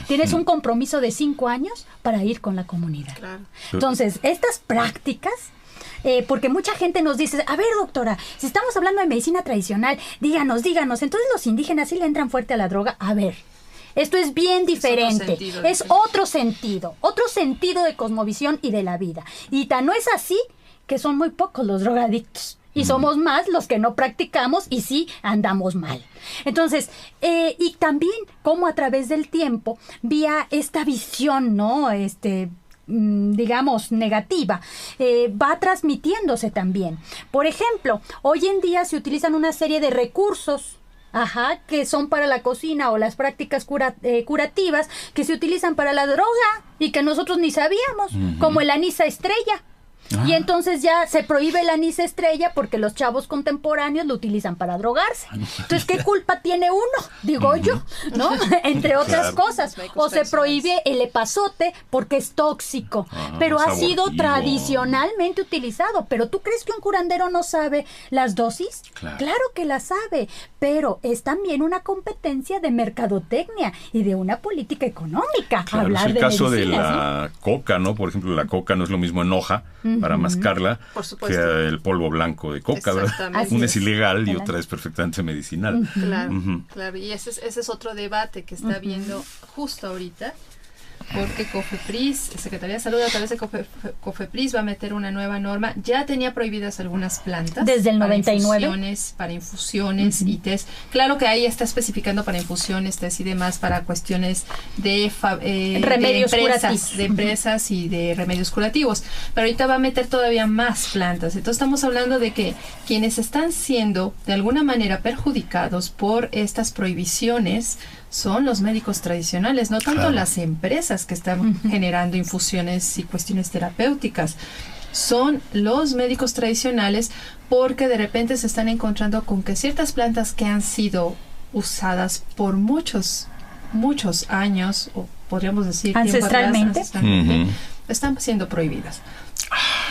tienes un compromiso de 5 años para ir con la comunidad. Claro. Entonces, estas prácticas, porque mucha gente nos dice, a ver, doctora, si estamos hablando de medicina tradicional, díganos, entonces los indígenas sí le entran fuerte a la droga. A ver, esto es bien diferente, es otro sentido de cosmovisión y de la vida. Y tan no es así que son muy pocos los drogadictos y somos más los que no practicamos y sí andamos mal. Entonces, y también como a través del tiempo, vía esta visión, ¿no? Digamos, negativa, va transmitiéndose también. Por ejemplo, hoy en día se utilizan una serie de recursos que son para la cocina o las prácticas curativas que se utilizan para la droga y que nosotros ni sabíamos, como el anís estrella. Y entonces ya se prohíbe el anís estrella porque los chavos contemporáneos lo utilizan para drogarse. Entonces, ¿qué culpa tiene uno? Digo yo, ¿no? Entre otras cosas. O se prohíbe el epazote porque es tóxico, pero ha sido tradicionalmente utilizado. ¿Pero tú crees que un curandero no sabe las dosis? Claro que las sabe, pero es también una competencia de mercadotecnia y de una política económica. Claro, hablar es el caso de la coca, ¿no? Por ejemplo, la coca no es lo mismo en hoja para mascarla que el polvo blanco de coca, ¿verdad? Una es ilegal y otra es perfectamente medicinal. Claro, y ese es otro debate que está habiendo justo ahorita, porque COFEPRIS, Secretaría de Salud, a través de COFEPRIS va a meter una nueva norma. Ya tenía prohibidas algunas plantas. Desde el 99. Para infusiones y test. Claro que ahí está especificando para infusiones, test y demás, para cuestiones de empresas y de remedios curativos. Pero ahorita va a meter todavía más plantas. Entonces estamos hablando de que quienes están siendo de alguna manera perjudicados por estas prohibiciones son los médicos tradicionales, no tanto las empresas que están generando infusiones y cuestiones terapéuticas. Son los médicos tradicionales, porque de repente se están encontrando con que ciertas plantas que han sido usadas por muchos años, o podríamos decir ancestralmente, están siendo prohibidas.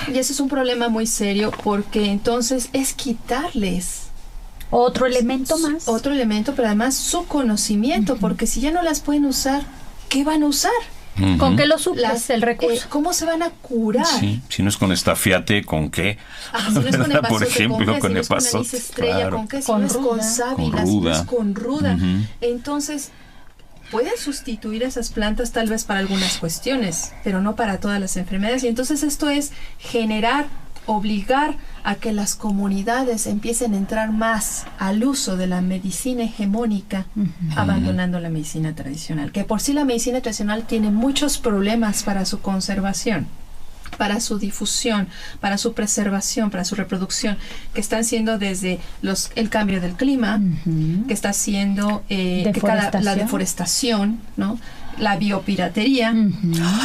Y ese es un problema muy serio, porque entonces es quitarles otro elemento más. Otro elemento, pero además su conocimiento, porque si ya no las pueden usar, ¿qué van a usar? ¿Con qué lo suples el recurso? ¿Cómo se van a curar? Sí, si no es con estafiate, ¿con qué? Si no es con epazote, por ejemplo, con epazote, si no es con anís estrella, ¿con qué? Si no es con sábila, si no es con ruda. Entonces, pueden sustituir esas plantas tal vez para algunas cuestiones, pero no para todas las enfermedades. Y entonces esto es obligar a que las comunidades empiecen a entrar más al uso de la medicina hegemónica, abandonando la medicina tradicional, que por sí la medicina tradicional tiene muchos problemas para su conservación, para su difusión, para su preservación, para su reproducción, que están siendo desde el cambio del clima, que está siendo la deforestación, ¿no? La biopiratería,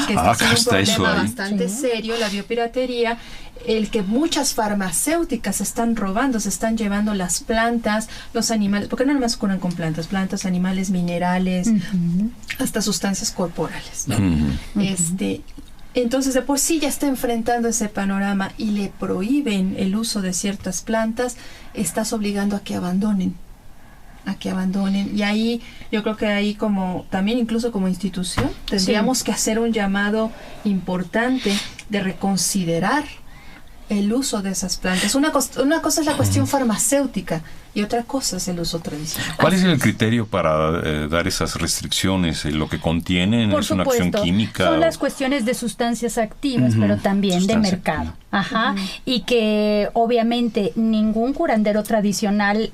que está siendo un problema bastante serio, la biopiratería, el que muchas farmacéuticas están robando, se están llevando las plantas, los animales, porque no nada más curan con plantas, animales, minerales, hasta sustancias corporales, ¿no? Entonces de por sí ya está enfrentando ese panorama y le prohíben el uso de ciertas plantas, estás obligando a que abandonen. Y ahí yo creo que ahí también incluso como institución tendríamos que hacer un llamado importante de reconsiderar el uso de esas plantas. Una cosa es la cuestión farmacéutica y otra cosa es el uso tradicional. ¿Cuál es el criterio para dar esas restricciones? ¿Lo que contienen? Por ¿Es una supuesto, acción química? Son las cuestiones de sustancias activas, pero también de mercado. Ajá, y que obviamente ningún curandero tradicional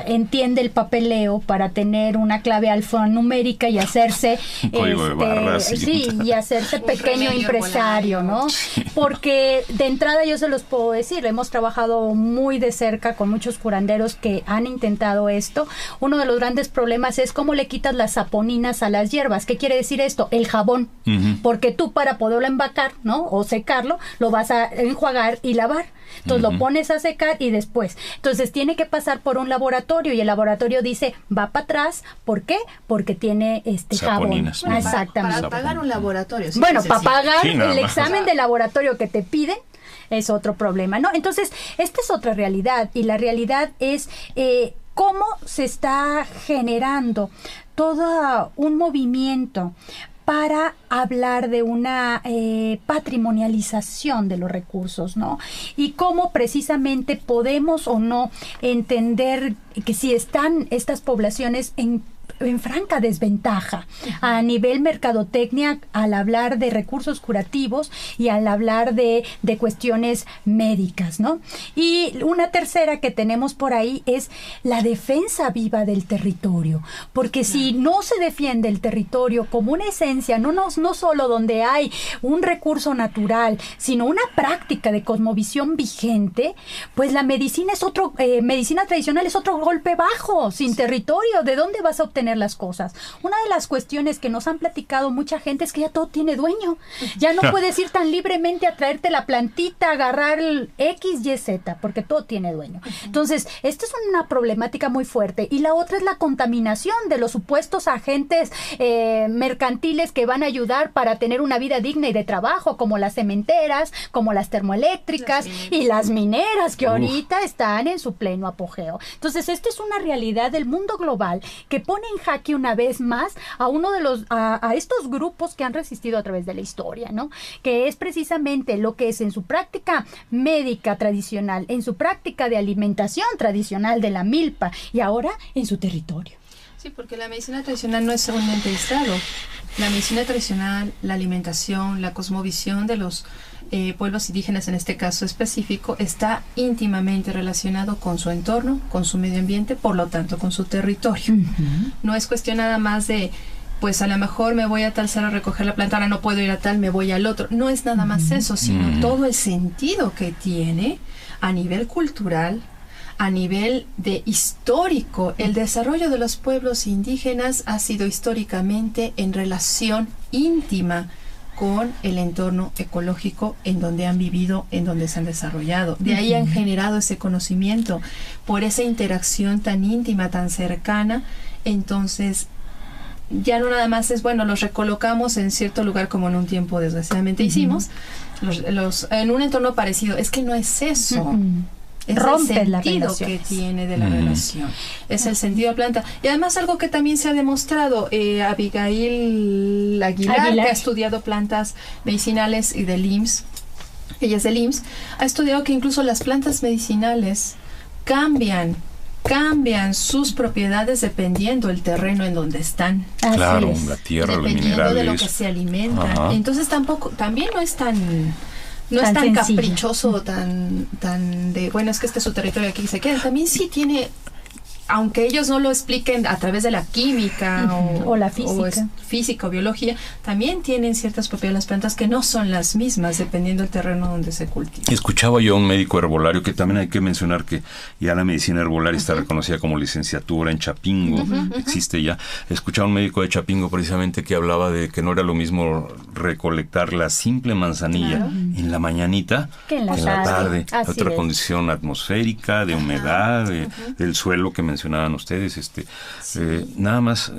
entiende el papeleo para tener una clave alfanumérica y hacerse código de barras y hacerse pequeño empresario, ¿no? Porque de entrada yo se los puedo decir, hemos trabajado muy de cerca con muchos curanderos que han intentado esto. Uno de los grandes problemas es cómo le quitas las saponinas a las hierbas. ¿Qué quiere decir esto? El jabón, porque tú para poderlo empacar, ¿no? O secarlo, lo vas a enjuagar y lavar. Entonces lo pones a secar y después. Entonces tiene que pasar por un laboratorio y el laboratorio dice, va para atrás. ¿Por qué? Porque tiene jabón. Exactamente. Para pagar un laboratorio. Sí, bueno, para pagar el examen de laboratorio que te piden es otro problema, ¿no? Entonces, esta es otra realidad y la realidad es cómo se está generando todo un movimiento para hablar de una patrimonialización de los recursos, ¿no? Y cómo precisamente podemos o no entender que si están estas poblaciones en franca desventaja a nivel mercadotecnia al hablar de recursos curativos y al hablar de cuestiones médicas, ¿no? Y una tercera que tenemos por ahí es la defensa viva del territorio, porque si no se defiende el territorio como una esencia, no solo donde hay un recurso natural, sino una práctica de cosmovisión vigente, pues la medicina es medicina tradicional es otro golpe bajo, sin territorio. ¿De dónde vas a obtener las cosas? Una de las cuestiones que nos han platicado mucha gente es que ya todo tiene dueño. Ya no puedes ir tan libremente a traerte la plantita, agarrar el X, Y, Z, porque todo tiene dueño. Entonces, esta es una problemática muy fuerte. Y la otra es la contaminación de los supuestos agentes mercantiles que van a ayudar para tener una vida digna y de trabajo, como las cementeras, como las termoeléctricas y las mineras, que ahorita están en su pleno apogeo. Entonces, esta es una realidad del mundo global que pone en jaque una vez más a estos grupos que han resistido a través de la historia, ¿no? Que es precisamente lo que es en su práctica médica tradicional, en su práctica de alimentación tradicional de la milpa y ahora en su territorio. Sí, porque la medicina tradicional no es un ente aislado. La medicina tradicional, la alimentación, la cosmovisión de los pueblos indígenas en este caso específico está íntimamente relacionado con su entorno, con su medio ambiente, por lo tanto con su territorio. No es cuestión nada más de, pues a lo mejor me voy a tal cerro a recoger la planta, ahora no puedo ir a tal, me voy al otro. No es nada más eso, sino todo el sentido que tiene a nivel cultural, a nivel de histórico. El desarrollo de los pueblos indígenas ha sido históricamente en relación íntima con el entorno ecológico en donde han vivido, en donde se han desarrollado. De ahí han generado ese conocimiento, por esa interacción tan íntima, tan cercana. Entonces, ya no nada más es, bueno, los recolocamos en cierto lugar como en un tiempo desgraciadamente hicimos, en un entorno parecido. Es que no es eso. Es rompe el la sentido que tiene de la relación. Es el sentido de planta. Y además algo que también se ha demostrado, Abigail Aguilar, que ha estudiado plantas medicinales y del IMSS, ella es del IMSS, ha estudiado que incluso las plantas medicinales cambian sus propiedades dependiendo del terreno en donde están. Claro, la tierra, los minerales. Dependiendo de lo que se alimentan. Entonces también no es tan caprichoso, tan de, bueno, es que este es su territorio, aquí se queda. También sí tiene, aunque ellos no lo expliquen a través de la química o la física. O biología, también tienen ciertas propiedades las plantas que no son las mismas dependiendo del terreno donde se cultiva. Escuchaba yo a un médico herbolario, que también hay que mencionar que ya la medicina herbolaria está reconocida como licenciatura en Chapingo, existe ya. Escuchaba a un médico de Chapingo precisamente que hablaba de que no era lo mismo recolectar la simple manzanilla en la mañanita que en la tarde. Otra condición atmosférica, de humedad, del suelo que mencionaban ustedes, nada más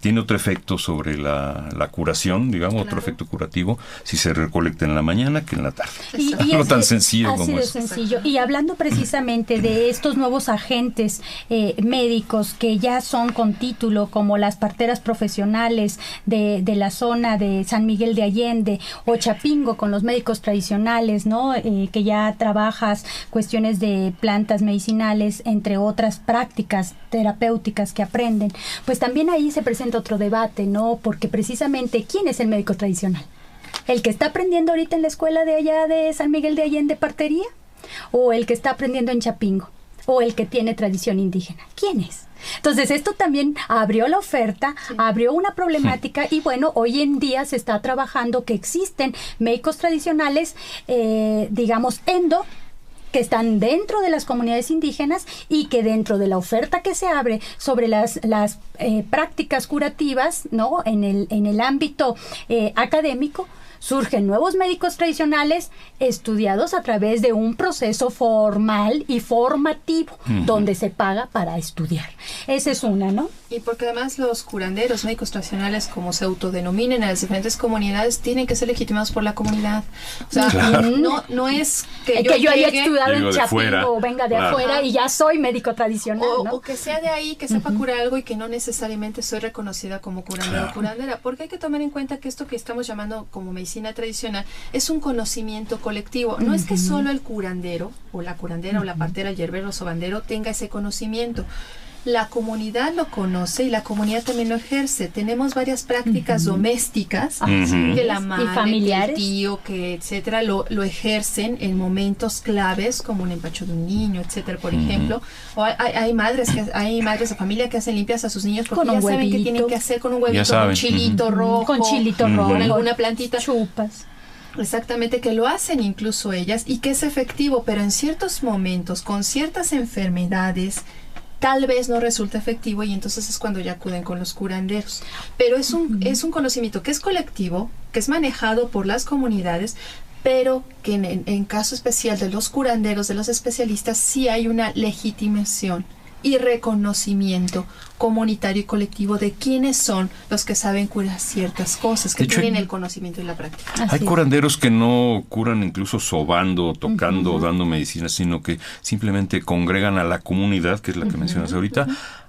tiene otro efecto sobre la curación, digamos, otro efecto curativo si se recolecta en la mañana que en la tarde. Y no tan sencillo así como de eso. Sencillo. Y hablando precisamente de estos nuevos agentes médicos que ya son con título, como las parteras profesionales de la zona de San Miguel de Allende o Chapingo con los médicos tradicionales, ¿no? Que ya trabajas cuestiones de plantas medicinales, entre otras prácticas terapéuticas que aprenden, pues también ahí se presenta otro debate, ¿no? Porque precisamente, ¿quién es el médico tradicional? ¿El que está aprendiendo ahorita en la escuela de allá de San Miguel de Allende partería? ¿O el que está aprendiendo en Chapingo? ¿O el que tiene tradición indígena? ¿Quién es? Entonces, esto también abrió la oferta, abrió una problemática y bueno, hoy en día se está trabajando que existen médicos tradicionales, digamos, que están dentro de las comunidades indígenas y que dentro de la oferta que se abre sobre las prácticas curativas, ¿no? En el ámbito académico, surgen nuevos médicos tradicionales estudiados a través de un proceso formal y formativo, donde se paga para estudiar. Esa es una, ¿no? Y porque además los curanderos, médicos tradicionales, como se autodenominen en las diferentes comunidades, tienen que ser legitimados por la comunidad. O sea, no es que yo haya estudiado en Chapingo o venga de Claro. afuera y ya soy médico tradicional, ¿no? O que sea de ahí, que sepa curar algo y que no necesariamente soy reconocida como curandero o curandera. Porque hay que tomar en cuenta que esto que estamos llamando como medicina tradicional es un conocimiento colectivo. No es que solo el curandero o la curandera o la partera, el yerbero o sobandero tenga ese conocimiento. La comunidad lo conoce y la comunidad también lo ejerce. Tenemos varias prácticas domésticas que la madre, y familiares, que el tío, que etcétera, lo ejercen en momentos claves, como un empacho de un niño, etcétera, por ejemplo. O hay madres de familia que hacen limpias a sus niños porque ya saben qué tienen que hacer con un huevito, con chilito rojo, con chilito rojo, con alguna plantita. Chupas. Exactamente, que lo hacen incluso ellas y que es efectivo, pero en ciertos momentos, con ciertas enfermedades, tal vez no resulta efectivo y entonces es cuando ya acuden con los curanderos. Pero es un conocimiento que es colectivo, que es manejado por las comunidades, pero que en caso especial de los curanderos, de los especialistas, sí hay una legitimación y reconocimiento comunitario y colectivo de quiénes son los que saben curar ciertas cosas, que tienen el conocimiento y la práctica. Hay curanderos que no curan incluso sobando, tocando, dando medicina, sino que simplemente congregan a la comunidad, que es la que mencionas ahorita,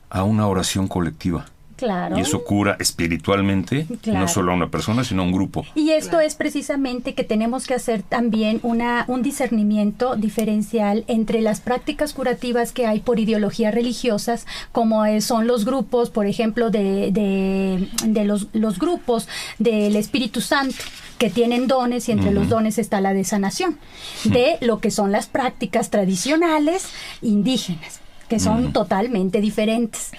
a una oración colectiva. Claro. Y eso cura espiritualmente, no solo a una persona, sino a un grupo. Y esto es precisamente que tenemos que hacer también un discernimiento diferencial entre las prácticas curativas que hay por ideologías religiosas, como son los grupos, por ejemplo, de los grupos del Espíritu Santo, que tienen dones, y entre los dones está la de sanación, de lo que son las prácticas tradicionales indígenas, que son totalmente diferentes.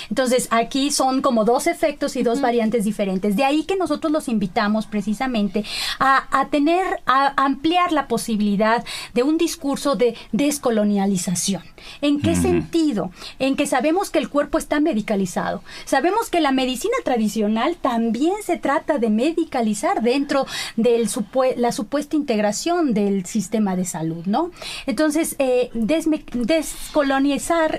Entonces, aquí son como dos efectos y dos variantes diferentes. De ahí que nosotros los invitamos precisamente a ampliar la posibilidad de un discurso de descolonialización. ¿En qué sentido? En que sabemos que el cuerpo está medicalizado. Sabemos que la medicina tradicional también se trata de medicalizar dentro de la supuesta integración del sistema de salud, ¿no? Entonces, descolonizar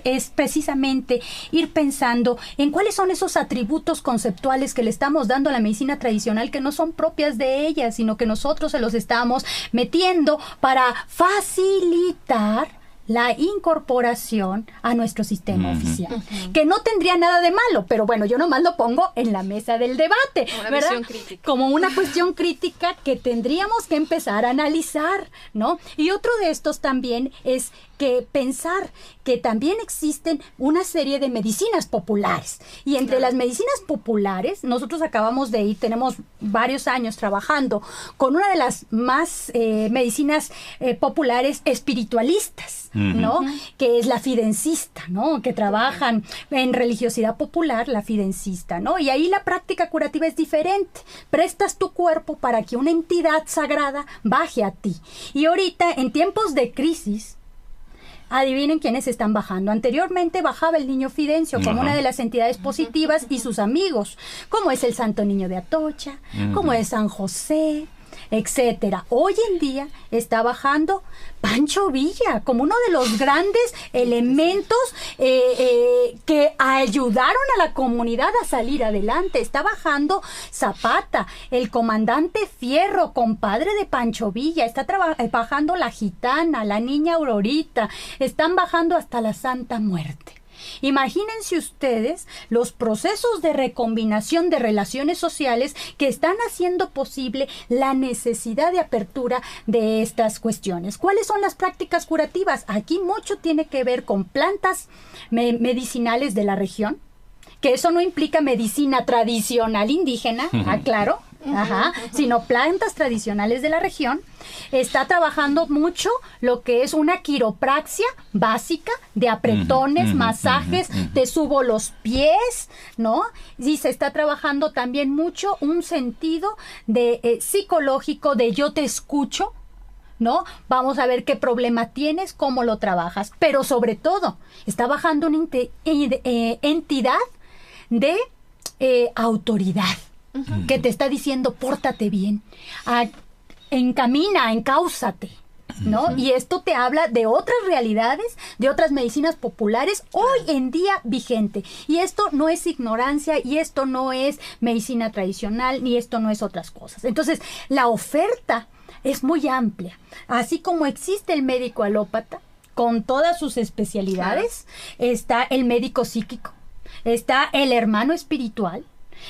es precisamente ir pensando en cuáles son esos atributos conceptuales que le estamos dando a la medicina tradicional que no son propias de ella, sino que nosotros se los estamos metiendo para facilitar la incorporación a nuestro sistema oficial, que no tendría nada de malo, pero bueno, yo nomás lo pongo en la mesa del debate, ¿verdad? Como una cuestión crítica que tendríamos que empezar a analizar, ¿no? Y otro de estos también es que pensar que también existen una serie de medicinas populares, y entre las medicinas populares, nosotros acabamos de ir, tenemos varios años trabajando con una de las más medicinas populares espiritualistas, ¿no? Que es la fidencista, ¿no? Que trabajan en religiosidad popular, la fidencista, ¿no? Y ahí la práctica curativa es diferente. Prestas tu cuerpo para que una entidad sagrada baje a ti. Y ahorita, en tiempos de crisis, adivinen quiénes están bajando. Anteriormente bajaba el niño Fidencio como una de las entidades positivas y sus amigos, como es el Santo Niño de Atocha, como es San José, etcétera. Hoy en día está bajando Pancho Villa como uno de los grandes elementos que ayudaron a la comunidad a salir adelante. Está bajando Zapata, el comandante Fierro, compadre de Pancho Villa. Está bajando la gitana, la niña Aurorita. Están bajando hasta la Santa Muerte. Imagínense ustedes los procesos de recombinación de relaciones sociales que están haciendo posible la necesidad de apertura de estas cuestiones. ¿Cuáles son las prácticas curativas? Aquí mucho tiene que ver con plantas medicinales de la región, que eso no implica medicina tradicional indígena, aclaro, sino plantas tradicionales de la región. Está trabajando mucho lo que es una quiropraxia básica de apretones, masajes, te subo los pies, ¿no? Y se está trabajando también mucho un sentido de psicológico de yo te escucho, ¿no? Vamos a ver qué problema tienes, cómo lo trabajas, pero sobre todo está bajando una entidad de autoridad que te está diciendo pórtate bien, encamina, encáusate, ¿no? Y esto te habla de otras realidades, de otras medicinas populares hoy en día vigente. Y esto no es ignorancia, y esto no es medicina tradicional, ni esto no es otras cosas. Entonces, la oferta es muy amplia. Así como existe el médico alópata, con todas sus especialidades, está el médico psíquico, está el hermano espiritual,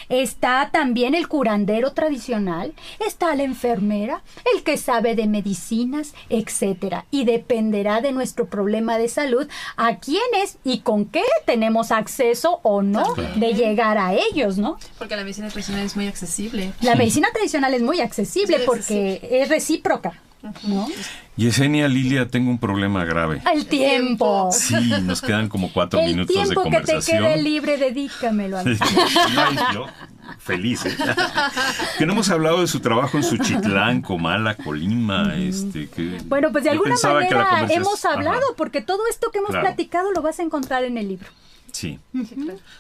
está también el curandero tradicional, está la enfermera, el que sabe de medicinas, etcétera. Y dependerá de nuestro problema de salud a quiénes y con qué tenemos acceso o no de llegar a ellos, ¿no? Porque la medicina tradicional es muy accesible. La medicina tradicional es muy accesible porque es recíproca, ¿no? Yesenia, Lilia, tengo un problema grave. El tiempo. Sí, nos quedan como 4 minutos de El tiempo que te conversación. quede libre, dedícamelo a mí. Ay, yo, feliz, ¿eh? Que no hemos hablado de su trabajo en Suchitlán, Comala, Colima, Bueno, pues de yo alguna pensaba que la manera conversación- hemos hablado, Ajá. porque todo esto que hemos Claro. platicado lo vas a encontrar en el libro. Sí.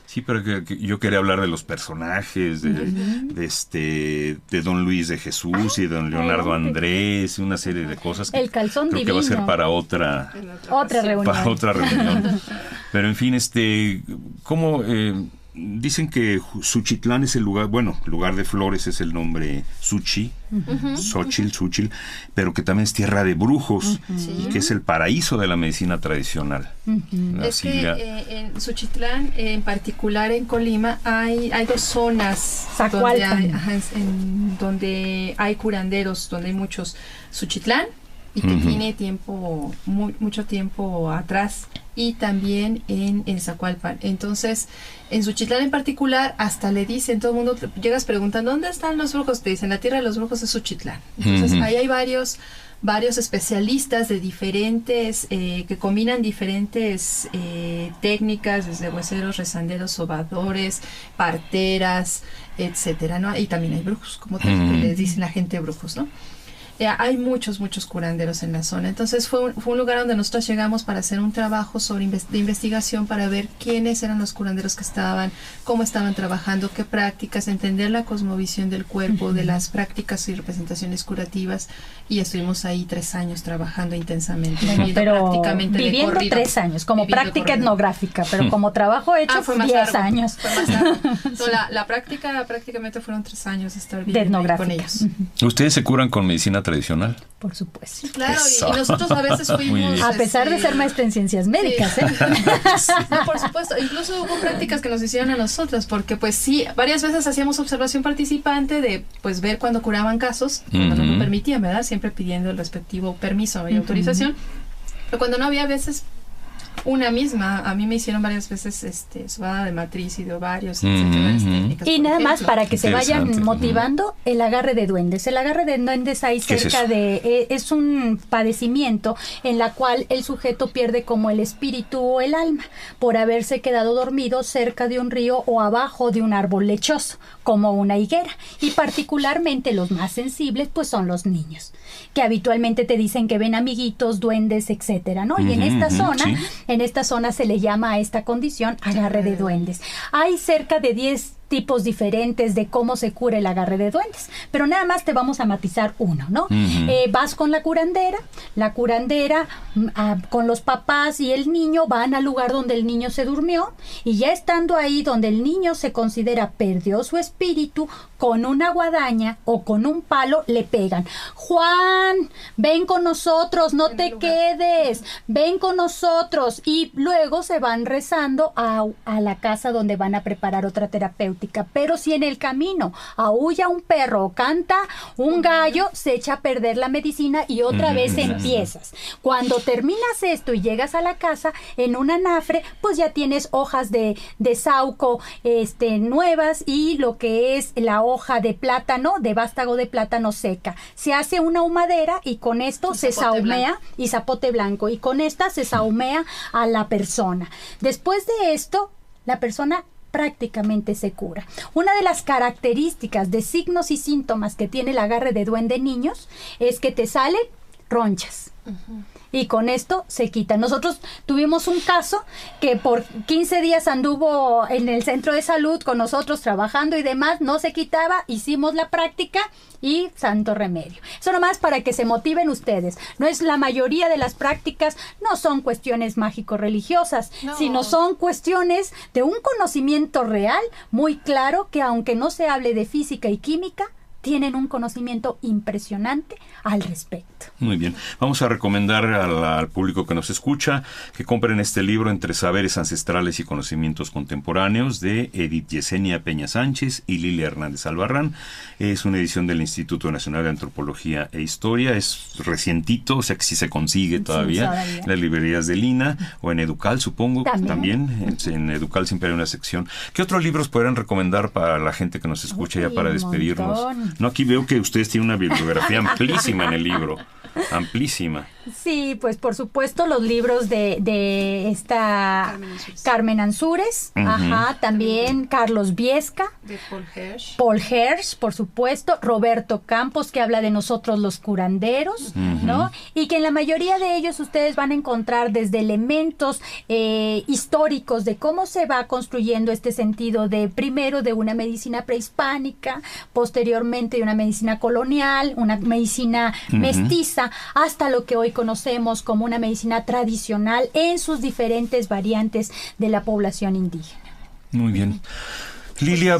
Sí, pero que yo quería hablar de los personajes, de Don Luis de Jesús y de Don Leonardo Andrés, una serie de cosas que El calzón creo que va a ser divino. para otra Reunión. para otra reunión. Pero en fin, ¿cómo dicen que Suchitlán es el lugar, bueno, lugar de flores es el nombre Xochitl, pero que también es tierra de brujos y que es el paraíso de la medicina tradicional. Es que en Suchitlán, en particular en Colima, hay 2 zonas donde hay curanderos, donde hay muchos. Suchitlán, y que tiene mucho tiempo atrás, y también en Zacualpan. Entonces, en Suchitlán en particular, hasta le dicen, todo el mundo, llegas preguntando, ¿dónde están los brujos? Te dicen, la tierra de los brujos es Suchitlán. Entonces, ahí hay varios especialistas de diferentes, que combinan diferentes técnicas, desde hueseros, rezanderos, sobadores, parteras, etcétera, ¿no? Y también hay brujos, como que les dicen la gente brujos, ¿no? Hay muchos curanderos en la zona. Entonces fue un lugar donde nosotros llegamos para hacer un trabajo de investigación para ver quiénes eran los curanderos que estaban, cómo estaban trabajando, qué prácticas, entender la cosmovisión del cuerpo, de las prácticas y representaciones curativas, y estuvimos ahí 3 años trabajando intensamente. Pero prácticamente viviendo 3 años, como práctica etnográfica, pero como trabajo hecho fue más 10 largo, años. Fue más largo. No, la práctica prácticamente fueron 3 años de estar viviendo ahí con ellos. ¿Ustedes se curan con medicina tradicional? Por supuesto. Claro, y nosotros a veces fuimos... A pesar de ser maestra en ciencias médicas, No, por supuesto. Incluso hubo prácticas que nos hicieron a nosotras, porque pues sí, varias veces hacíamos observación participante de pues ver cuando curaban casos, cuando no lo permitían, ¿verdad? Siempre pidiendo el respectivo permiso y autorización. Pero cuando no había, a veces una misma, a mí me hicieron varias veces sobada de matriz y de ovarios, etcétera, técnicas, y nada más ejemplo. para que se vayan motivando, el agarre de duendes. El agarre de duendes ahí cerca es un padecimiento en la cual el sujeto pierde como el espíritu o el alma por haberse quedado dormido cerca de un río o abajo de un árbol lechoso, como una higuera. Y particularmente los más sensibles pues son los niños, que habitualmente te dicen que ven amiguitos, duendes, etcétera, ¿no? Y en esta zona, en esta zona se le llama a esta condición agarre de duendes. Hay cerca de 10 tipos diferentes de cómo se cura el agarre de duendes, pero nada más te vamos a matizar uno, ¿no? Vas con la curandera con los papás y el niño van al lugar donde el niño se durmió, y ya estando ahí donde el niño se considera perdió su espíritu, con una guadaña o con un palo le pegan. Juan, ven con nosotros, no te quedes, ven con nosotros, y luego se van rezando a la casa donde van a preparar otra terapéutica práctica. Pero si en el camino aúlla un perro o canta un gallo, se echa a perder la medicina y otra vez empiezas. Cuando terminas esto y llegas a la casa, en un anafre, pues ya tienes hojas de sauco nuevas y lo que es la hoja de plátano, de vástago de plátano seca. Se hace una humadera y con esto se sahumea, y zapote blanco, y con esta se sahumea a la persona. Después de esto, la persona prácticamente se cura. Una de las características de signos y síntomas que tiene el agarre de duende en niños es que te salen ronchas. Y con esto se quita. Nosotros tuvimos un caso que por 15 días anduvo en el centro de salud con nosotros trabajando y demás, no se quitaba, hicimos la práctica y santo remedio. Eso nomás para que se motiven ustedes. No es la mayoría de las prácticas, no son cuestiones mágico-religiosas, sino son cuestiones de un conocimiento real, muy claro, que aunque no se hable de física y química, tienen un conocimiento impresionante al respecto. Muy bien. Vamos a recomendar al público que nos escucha que compren este libro, Entre Saberes Ancestrales y Conocimientos Contemporáneos, de Edith Yesenia Peña Sánchez y Lilia Hernández Albarrán. Es una edición del Instituto Nacional de Antropología e Historia. Es recientito, o sea que sí se consigue todavía en las librerías de Lina o en Educal, supongo. También. En Educal siempre hay una sección. ¿Qué otros libros podrían recomendar para la gente que nos escucha ya para despedirnos? No, aquí veo que ustedes tienen una bibliografía amplísima en el libro. Amplísima. Sí, pues por supuesto los libros de esta Carmen Ansúrez, también Carlos Viesca, de Paul Hersch, por supuesto, Roberto Campos, que habla de nosotros los curanderos, ¿no? Y que en la mayoría de ellos ustedes van a encontrar desde elementos históricos de cómo se va construyendo este sentido de primero de una medicina prehispánica, posteriormente de una medicina colonial, una medicina mestiza, hasta lo que hoy conocemos como una medicina tradicional en sus diferentes variantes de la población indígena. Muy bien. Lilia,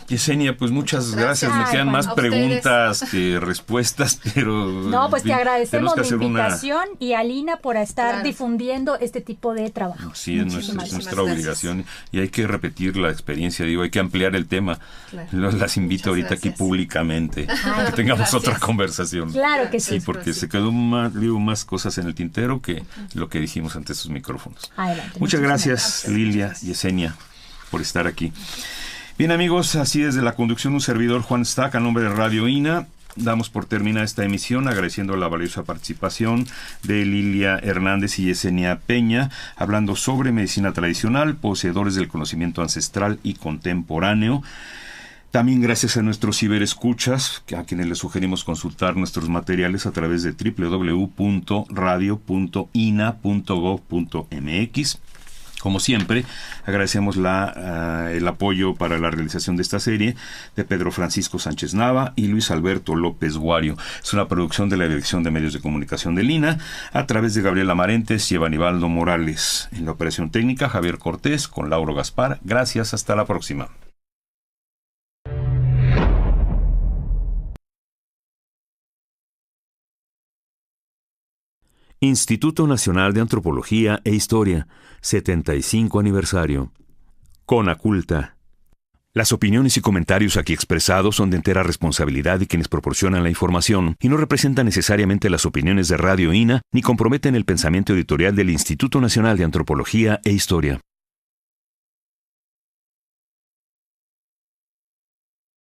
Yesenia, pues muchas gracias. Me quedan más preguntas que respuestas, pero... No, pues te agradecemos la invitación y a Lina por estar difundiendo este tipo de trabajo. Sí, es nuestra obligación y hay que repetir la experiencia, hay que ampliar el tema. Las invito ahorita aquí públicamente, que tengamos otra conversación. Claro que sí. Sí, porque se quedó más cosas en el tintero que lo que dijimos ante estos micrófonos. Adelante. Muchas gracias, Lilia, Yesenia, por estar aquí. Bien, amigos, así desde la conducción un servidor, Juan Stack, a nombre de Radio INA, damos por terminada esta emisión agradeciendo la valiosa participación de Lilia Hernández y Yesenia Peña, hablando sobre medicina tradicional, poseedores del conocimiento ancestral y contemporáneo. También gracias a nuestros ciberescuchas, a quienes les sugerimos consultar nuestros materiales a través de www.radio.ina.gov.mx. Como siempre, agradecemos el apoyo para la realización de esta serie de Pedro Francisco Sánchez Nava y Luis Alberto López Guario. Es una producción de la Dirección de Medios de Comunicación de Lina, a través de Gabriela Marentes y Evanibaldo Morales. En la operación técnica, Javier Cortés con Lauro Gaspar. Gracias, hasta la próxima. Instituto Nacional de Antropología e Historia, 75 aniversario. Conaculta. Las opiniones y comentarios aquí expresados son de entera responsabilidad de quienes proporcionan la información y no representan necesariamente las opiniones de Radio INA ni comprometen el pensamiento editorial del Instituto Nacional de Antropología e Historia.